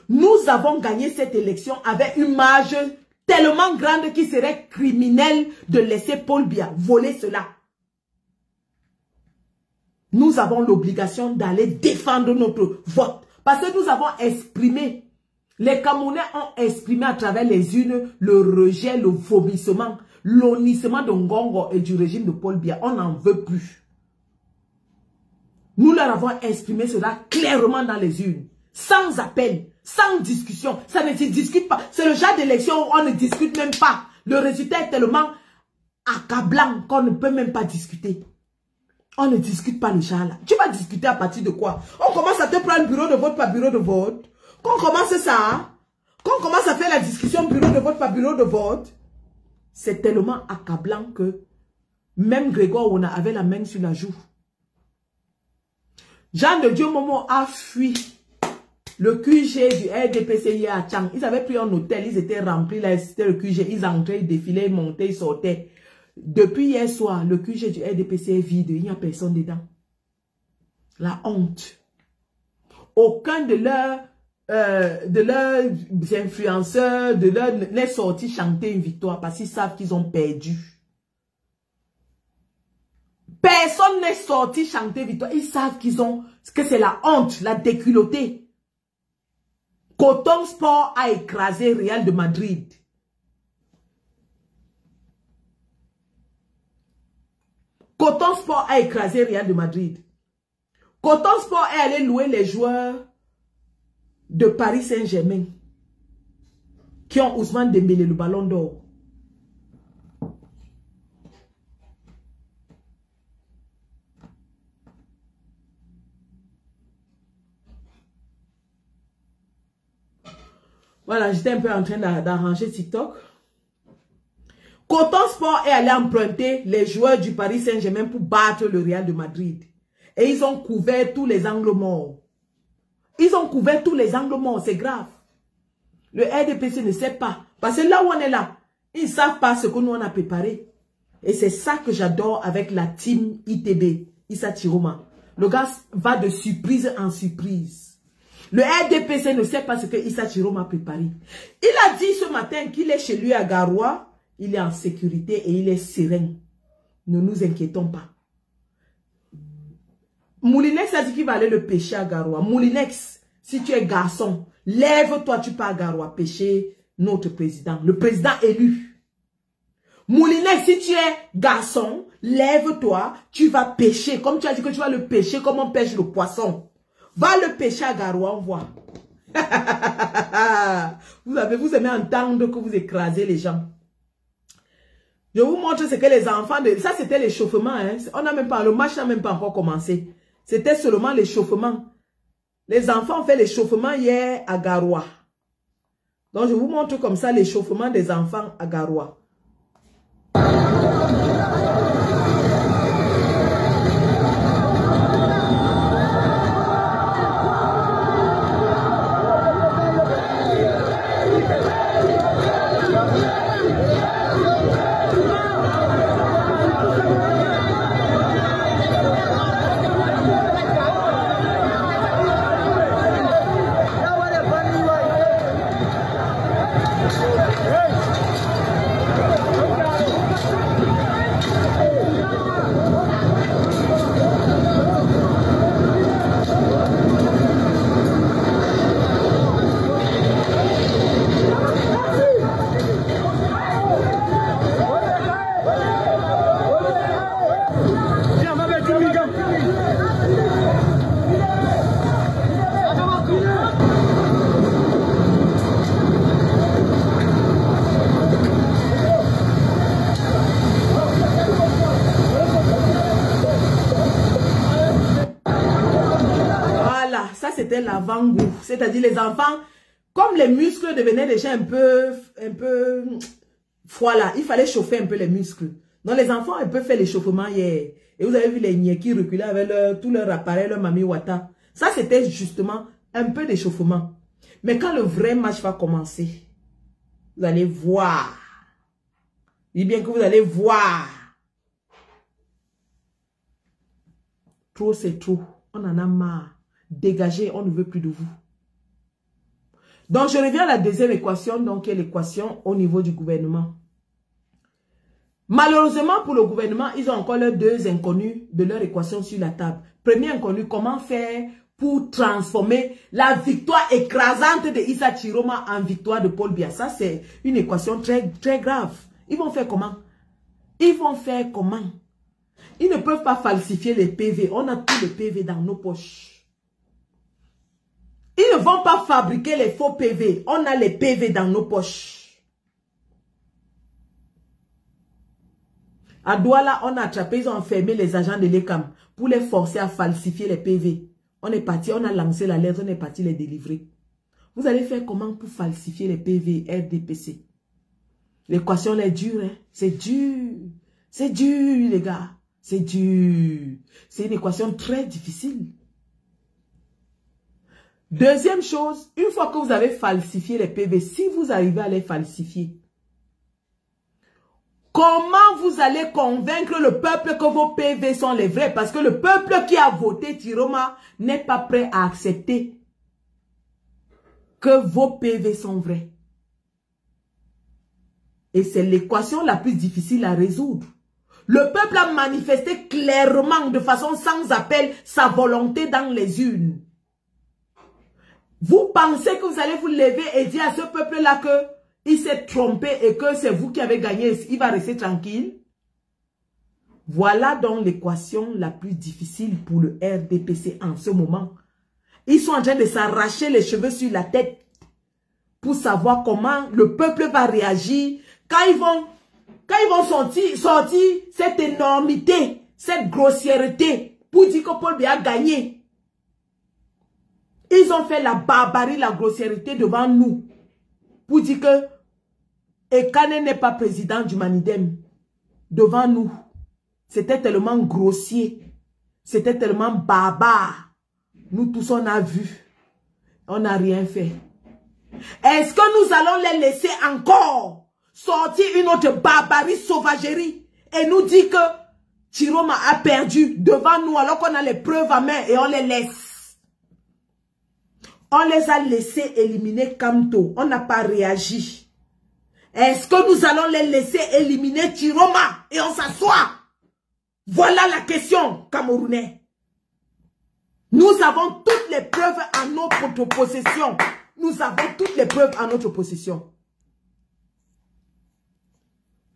Nous avons gagné cette élection avec une marge tellement grande qu'il serait criminel de laisser Paul Biya voler cela. Nous avons l'obligation d'aller défendre notre vote. Parce que nous avons exprimé Les Camerounais ont exprimé à travers les urnes le rejet, le vomissement, l'honnissement de Ngongo et du régime de Paul Biya. On n'en veut plus. Nous leur avons exprimé cela clairement dans les urnes. Sans appel, sans discussion. Ça ne se discute pas. C'est le genre d'élection où on ne discute même pas. Le résultat est tellement accablant qu'on ne peut même pas discuter. On ne discute pas le genre là. Tu vas discuter à partir de quoi? On commence à te prendre bureau de vote par bureau de vote. Quand on commence ça, quand on commence à faire la discussion bureau de vote par bureau de vote, c'est tellement accablant que même Grégoire Ona avait la main sur la joue. Jean de Dieu Momo a fui le QG du RDPC hier à Tchang. Ils avaient pris un hôtel, ils étaient remplis, là, c'était le QG. Ils entraient, ils défilaient, ils montaient, ils sortaient. Depuis hier soir, le QG du RDPC est vide, il n'y a personne dedans. La honte. Aucun de leurs influenceurs, n'est sorti chanter une victoire parce qu'ils savent qu'ils ont perdu. Personne n'est sorti chanter victoire. Ils savent que c'est la honte, la déculottée. Coton Sport a écrasé Real de Madrid. Coton Sport a écrasé Real de Madrid. Coton Sport est allé louer les joueurs de Paris Saint-Germain qui ont Ousmane Dembélé le ballon d'or. Voilà, j'étais un peu en train d'arranger TikTok. Coton Sport est allé emprunter les joueurs du Paris Saint-Germain pour battre le Real de Madrid. Et ils ont couvert tous les angles morts. Ils ont couvert tous les angles morts, c'est grave. Le RDPC ne sait pas. Parce que là où on est là, ils ne savent pas ce que nous on a préparé. Et c'est ça que j'adore avec la team ITB, Issa Chiroma. Le gars va de surprise en surprise. Le RDPC ne sait pas ce que Issa Chiroma a préparé. Il a dit ce matin qu'il est chez lui à Garoua. Il est en sécurité et il est serein. Ne nous inquiétons pas. Moulinex a dit qu'il va aller le pêcher à Garoua. Moulinex, si tu es garçon, lève-toi, tu pars à Garoua pêcher notre président. Le président élu. Moulinex, si tu es garçon, lève-toi, tu vas pêcher. Comme tu as dit que tu vas le pêcher comme on pêche le poisson. Va le pêcher à Garoua, on voit. Vous aimez entendre que vous écrasez les gens. Je vous montre ce que les enfants... Ça, c'était l'échauffement. Hein. On n'a même pas... Le match n'a même pas encore commencé. C'était seulement l'échauffement. Les enfants ont fait l'échauffement hier à Garoua. Donc, je vous montre comme ça l'échauffement des enfants à Garoua. C'était l'avant-goût. C'est-à-dire les enfants, comme les muscles devenaient déjà un peu voilà, il fallait chauffer un peu les muscles. Donc les enfants, ils peuvent faire l'échauffement hier. Et vous avez vu les niais qui reculaient avec tout leur appareil, leur mami wata. Ça, c'était justement un peu d'échauffement. Mais quand le vrai match va commencer, vous allez voir. Je dis bien que vous allez voir. Trop, c'est trop. On en a marre. Dégagez, on ne veut plus de vous. Donc, je reviens à la deuxième équation, donc, qui est l'équation au niveau du gouvernement. Malheureusement, pour le gouvernement, ils ont encore leurs deux inconnus de leur équation sur la table. Premier inconnu, comment faire pour transformer la victoire écrasante de Issa Chiroma en victoire de Paul Biya. Ça, c'est une équation très, très grave. Ils vont faire comment? Ils vont faire comment? Ils ne peuvent pas falsifier les PV. On a tous les PV dans nos poches. Ils ne vont pas fabriquer les faux PV. On a les PV dans nos poches. À Douala, on a attrapé, ils ont enfermé les agents de l'ECAM pour les forcer à falsifier les PV. On est parti, on a lancé la lettre, on est parti les délivrer. Vous allez faire comment pour falsifier les PV RDPC? L'équation est dure, hein? C'est dur. C'est dur, les gars. C'est dur. C'est une équation très difficile. Deuxième chose, une fois que vous avez falsifié les PV, si vous arrivez à les falsifier, comment vous allez convaincre le peuple que vos PV sont les vrais? Parce que le peuple qui a voté Chiroma n'est pas prêt à accepter que vos PV sont vrais. Et c'est l'équation la plus difficile à résoudre. Le peuple a manifesté clairement, de façon sans appel, sa volonté dans les urnes. Vous pensez que vous allez vous lever et dire à ce peuple-là que il s'est trompé et que c'est vous qui avez gagné, il va rester tranquille? Voilà donc l'équation la plus difficile pour le RDPC en ce moment. Ils sont en train de s'arracher les cheveux sur la tête pour savoir comment le peuple va réagir quand ils vont sortir cette énormité, cette grossièreté pour dire que Paul Biya a gagné. Ils ont fait la barbarie, la grossièreté devant nous pour dire que Ekane n'est pas président du Manidem. Devant nous. C'était tellement grossier. C'était tellement barbare. Nous tous, on a vu. On n'a rien fait. Est-ce que nous allons les laisser encore sortir une autre barbarie, sauvagerie et nous dire que Chiroma a perdu devant nous alors qu'on a les preuves à main et on les laisse? On les a laissés éliminer Kamto. On n'a pas réagi. Est-ce que nous allons les laisser éliminer Chiroma et on s'assoit? Voilà la question, Camerounais. Nous avons toutes les preuves en notre possession. Nous avons toutes les preuves en notre possession.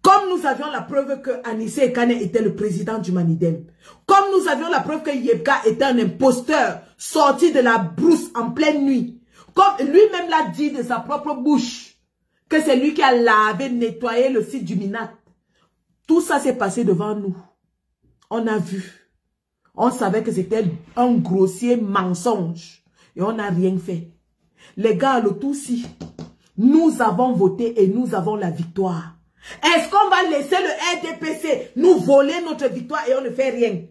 Comme nous avions la preuve que Anissé Ekane était le président du Manidem. Comme nous avions la preuve que Yebka était un imposteur sorti de la brousse en pleine nuit. Comme lui-même l'a dit de sa propre bouche. Que c'est lui qui a lavé, nettoyé le site du Minat. Tout ça s'est passé devant nous. On a vu. On savait que c'était un grossier mensonge. Et on n'a rien fait. Les gars, le tout-ci, nous avons voté et nous avons la victoire. Est-ce qu'on va laisser le RDPC nous voler notre victoire et on ne fait rien?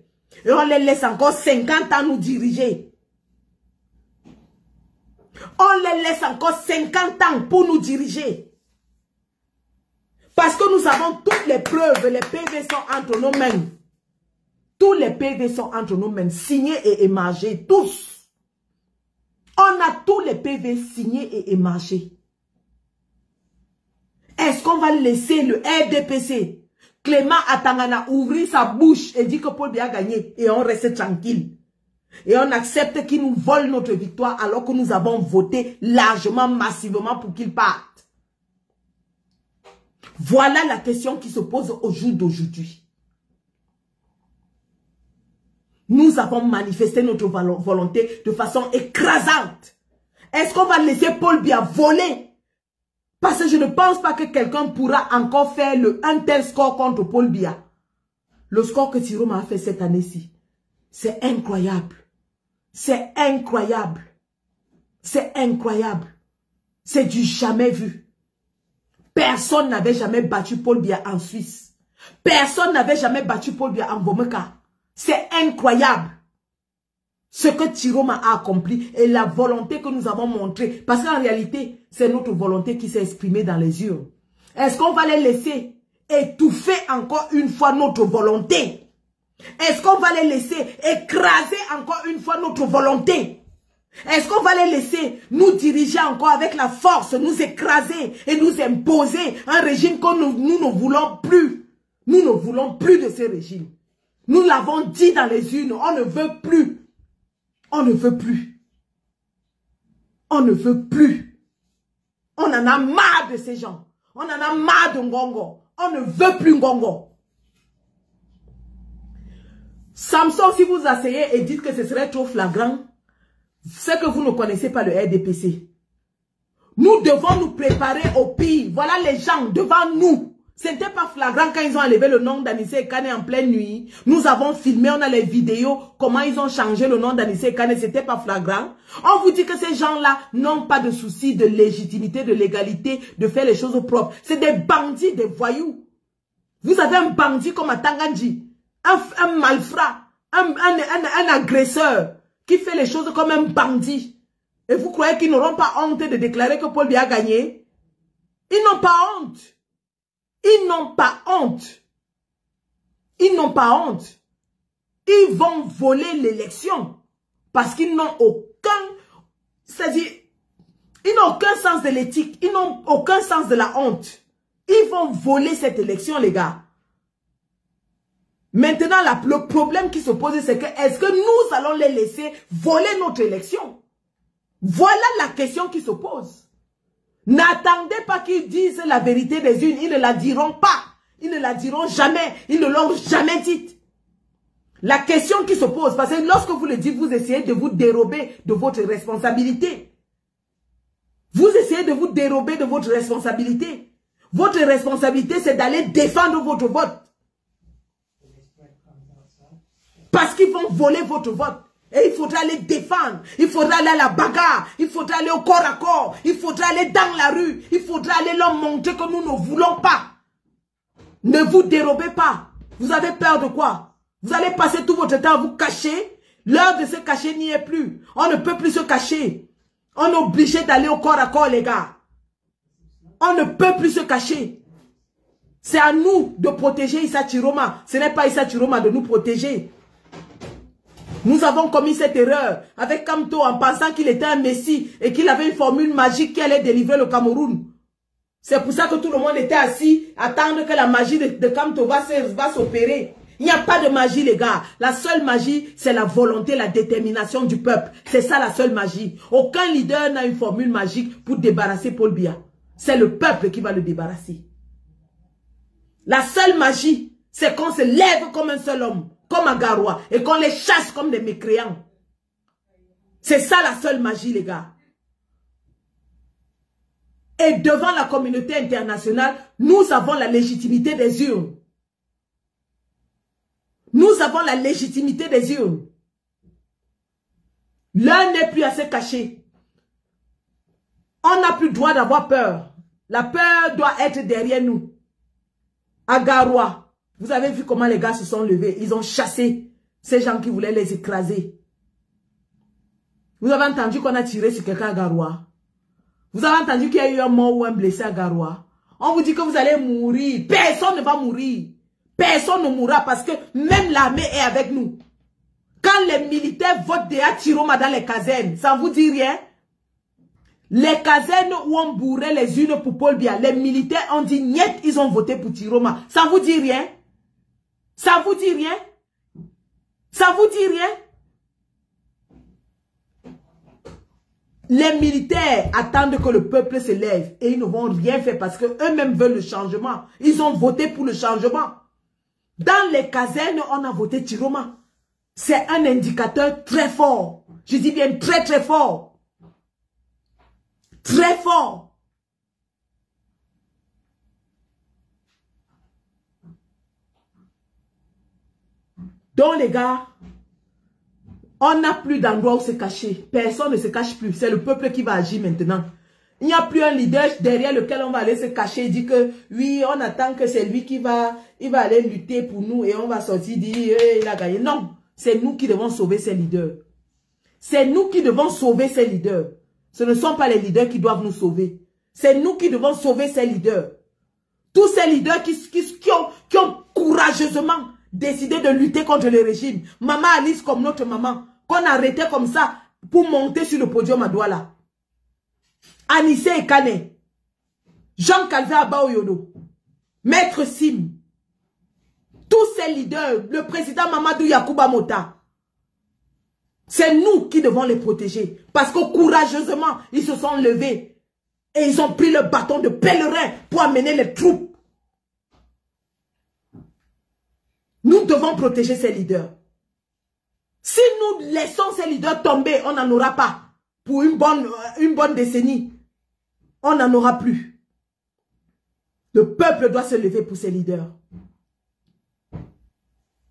Et on les laisse encore 50 ans nous diriger. On les laisse encore 50 ans pour nous diriger. Parce que nous avons toutes les preuves, les PV sont entre nos mains. Tous les PV sont entre nos mains, signés et émargés, tous. On a tous les PV signés et émargés. Est-ce qu'on va laisser le RDPC, Clément Atangana, ouvrir sa bouche et dire que Paul Biya a gagné et on reste tranquille? Et on accepte qu'il nous vole notre victoire alors que nous avons voté largement, massivement pour qu'il parte? Voilà la question qui se pose au jour d'aujourd'hui. Nous avons manifesté notre volonté de façon écrasante. Est-ce qu'on va laisser Paul Biya voler? Parce que je ne pense pas que quelqu'un pourra encore faire un tel score contre Paul Biya. Le score que Chiroma a fait cette année-ci, c'est incroyable. C'est incroyable. C'est incroyable. C'est du jamais vu. Personne n'avait jamais battu Paul Biya en Suisse. Personne n'avait jamais battu Paul Biya en Bomeka. C'est incroyable. Ce que Chiroma a accompli et la volonté que nous avons montrée. Parce qu'en réalité, c'est notre volonté qui s'est exprimée dans les urnes. Est-ce qu'on va les laisser étouffer encore une fois notre volonté? Est-ce qu'on va les laisser écraser encore une fois notre volonté? Est-ce qu'on va les laisser nous diriger encore avec la force, nous écraser et nous imposer un régime que nous ne voulons plus? Nous ne voulons plus de ce régime. Nous l'avons dit dans les urnes, on ne veut plus. On ne veut plus. On ne veut plus. On en a marre de ces gens. On en a marre de Ngongo. On ne veut plus Ngongo. Samson, si vous asseyez et dites que ce serait trop flagrant, c'est que vous ne connaissez pas le RDPC. Nous devons nous préparer au pire. Voilà les gens devant nous. Ce n'était pas flagrant quand ils ont enlevé le nom d'Anissé Kane en pleine nuit. Nous avons filmé, on a les vidéos, comment ils ont changé le nom d'Anissé Kane. Ce n'était pas flagrant. On vous dit que ces gens-là n'ont pas de souci de légitimité, de légalité, de faire les choses propres. C'est des bandits, des voyous. Vous avez un bandit comme à Tangandji, un malfrat, un agresseur qui fait les choses comme un bandit. Et vous croyez qu'ils n'auront pas honte de déclarer que Paul Biya a gagné? Ils n'ont pas honte. Ils n'ont pas honte. Ils n'ont pas honte. Ils vont voler l'élection. Parce qu'ils n'ont aucun... C'est-à-dire, ils n'ont aucun sens de l'éthique. Ils n'ont aucun sens de la honte. Ils vont voler cette élection, les gars. Maintenant, le problème qui se pose, c'est que est-ce que nous allons les laisser voler notre élection? Voilà la question qui se pose. N'attendez pas qu'ils disent la vérité des unes. Ils ne la diront pas. Ils ne la diront jamais. Ils ne l'ont jamais dite. La question qui se pose, parce que lorsque vous le dites, vous essayez de vous dérober de votre responsabilité. Vous essayez de vous dérober de votre responsabilité. Votre responsabilité, c'est d'aller défendre votre vote. Parce qu'ils vont voler votre vote. Et il faudra les défendre. Il faudra aller à la bagarre. Il faudra aller au corps à corps. Il faudra aller dans la rue. Il faudra aller leur montrer que nous ne voulons pas. Ne vous dérobez pas. Vous avez peur de quoi? Vous allez passer tout votre temps à vous cacher. L'heure de se cacher n'y est plus. On ne peut plus se cacher. On est obligé d'aller au corps à corps, les gars. On ne peut plus se cacher. C'est à nous de protéger Issa Chiroma. Ce n'est pas Issa Chiroma de nous protéger. Nous avons commis cette erreur avec Kamto en pensant qu'il était un messie et qu'il avait une formule magique qui allait délivrer le Cameroun. C'est pour ça que tout le monde était assis, attendre que la magie de Kamto va s'opérer. Il n'y a pas de magie, les gars. La seule magie, c'est la volonté, la détermination du peuple. C'est ça la seule magie. Aucun leader n'a une formule magique pour débarrasser Paul Biya. C'est le peuple qui va le débarrasser. La seule magie, c'est qu'on se lève comme un seul homme, comme un Garoua, et qu'on les chasse comme des mécréants. C'est ça la seule magie, les gars. Et devant la communauté internationale, nous avons la légitimité des urnes. Nous avons la légitimité des urnes. L'un n'est plus à se cacher. On n'a plus le droit d'avoir peur. La peur doit être derrière nous. À Garoua, vous avez vu comment les gars se sont levés. Ils ont chassé ces gens qui voulaient les écraser. Vous avez entendu qu'on a tiré sur quelqu'un à Garoua. Vous avez entendu qu'il y a eu un mort ou un blessé à Garoua. On vous dit que vous allez mourir. Personne ne va mourir. Personne ne mourra parce que même l'armée est avec nous. Quand les militaires votent des Chiroma dans les casernes, ça vous dit rien? Les casernes où on bourrait les unes pour Paul Biya, les militaires ont dit niet, ils ont voté pour Chiroma. Ça vous dit rien? Ça vous dit rien? Ça vous dit rien? Les militaires attendent que le peuple se lève et ils ne vont rien faire parce qu'eux-mêmes veulent le changement. Ils ont voté pour le changement. Dans les casernes, on a voté Chiroma. C'est un indicateur très fort. Je dis bien très très fort. Très fort. Donc les gars, on n'a plus d'endroit où se cacher. Personne ne se cache plus. C'est le peuple qui va agir maintenant. Il n'y a plus un leader derrière lequel on va aller se cacher et dire que oui, on attend que c'est lui qui va aller lutter pour nous et on va sortir dire il a gagné. Non, c'est nous qui devons sauver ces leaders. C'est nous qui devons sauver ces leaders. Ce ne sont pas les leaders qui doivent nous sauver. C'est nous qui devons sauver ces leaders. Tous ces leaders qui ont courageusement décidé de lutter contre le régime. Maman Alice comme notre maman, qu'on arrêtait comme ça pour monter sur le podium à Douala. Anissé Ekane, Jean-Calvin Abaoyodo, Maître Sim, tous ces leaders, le président Mamadou Yacouba Mota, C'est nous qui devons les protéger. Parce que courageusement, ils se sont levés. Et ils ont pris le bâton de pèlerin pour amener les troupes. Nous devons protéger ces leaders. Si nous laissons ces leaders tomber, on n'en aura pas. Pour une bonne décennie, on n'en aura plus. Le peuple doit se lever pour ses leaders.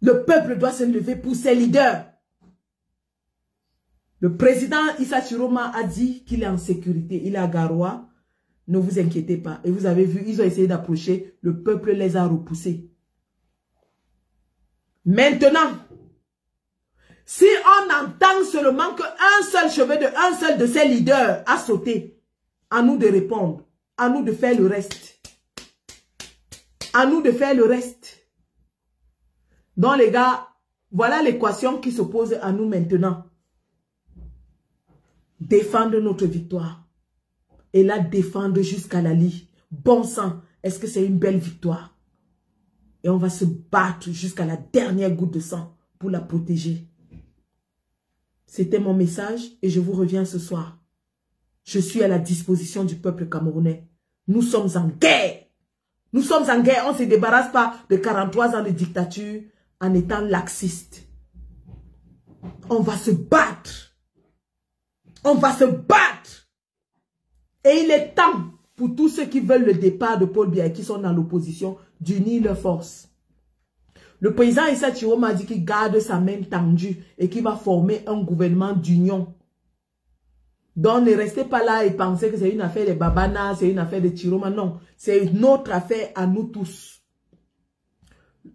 Le peuple doit se lever pour ses leaders. Le président Issa Chiroma a dit qu'il est en sécurité. Il est à Garoua. Ne vous inquiétez pas. Et vous avez vu, ils ont essayé d'approcher. Le peuple les a repoussés. Maintenant, si on entend seulement qu'un seul cheveu de un seul de ces leaders a sauté, à nous de répondre. À nous de faire le reste. À nous de faire le reste. Donc les gars, voilà l'équation qui se pose à nous maintenant. Défendre notre victoire. Et la défendre jusqu'à la lie. Bon sang, est-ce que c'est une belle victoire? Et on va se battre jusqu'à la dernière goutte de sang pour la protéger. C'était mon message et je vous reviens ce soir. Je suis à la disposition du peuple camerounais. Nous sommes en guerre. Nous sommes en guerre. On ne se débarrasse pas de 43 ans de dictature en étant laxiste. On va se battre. On va se battre. Et il est temps pour tous ceux qui veulent le départ de Paul Biya et qui sont dans l'opposition d'unir leurs forces. Le président Issa Chiroma a dit qu'il garde sa main tendue et qu'il va former un gouvernement d'union. Donc ne restez pas là et pensez que c'est une affaire de Babana, c'est une affaire de Chiroma. Non, c'est notre affaire à nous tous.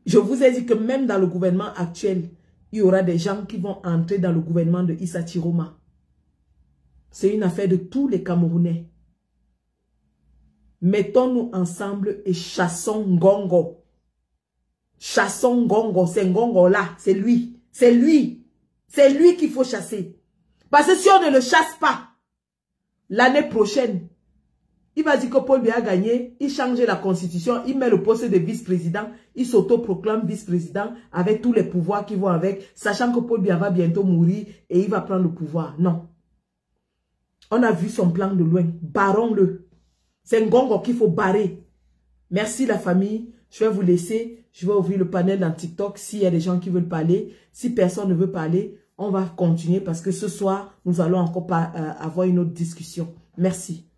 Je vous ai dit que même dans le gouvernement actuel, il y aura des gens qui vont entrer dans le gouvernement de Issa Chiroma. C'est une affaire de tous les Camerounais. Mettons-nous ensemble et chassons Ngongo. Chassons Ngongo, c'est Ngongo là, c'est lui. C'est lui. C'est lui qu'il faut chasser. Parce que si on ne le chasse pas, l'année prochaine, il va dire que Paul Biya a gagné, il change la constitution, il met le poste de vice-président, il s'auto-proclame vice-président avec tous les pouvoirs qui vont avec, sachant que Paul Biya va bientôt mourir et il va prendre le pouvoir. Non. On a vu son plan de loin. Barrons-le. C'est Ngongo qu'il faut barrer. Merci la famille. Je vais vous laisser. Je vais ouvrir le panel dans TikTok s'il y a des gens qui veulent parler. Si personne ne veut parler, on va continuer parce que ce soir, nous allons encore avoir une autre discussion. Merci.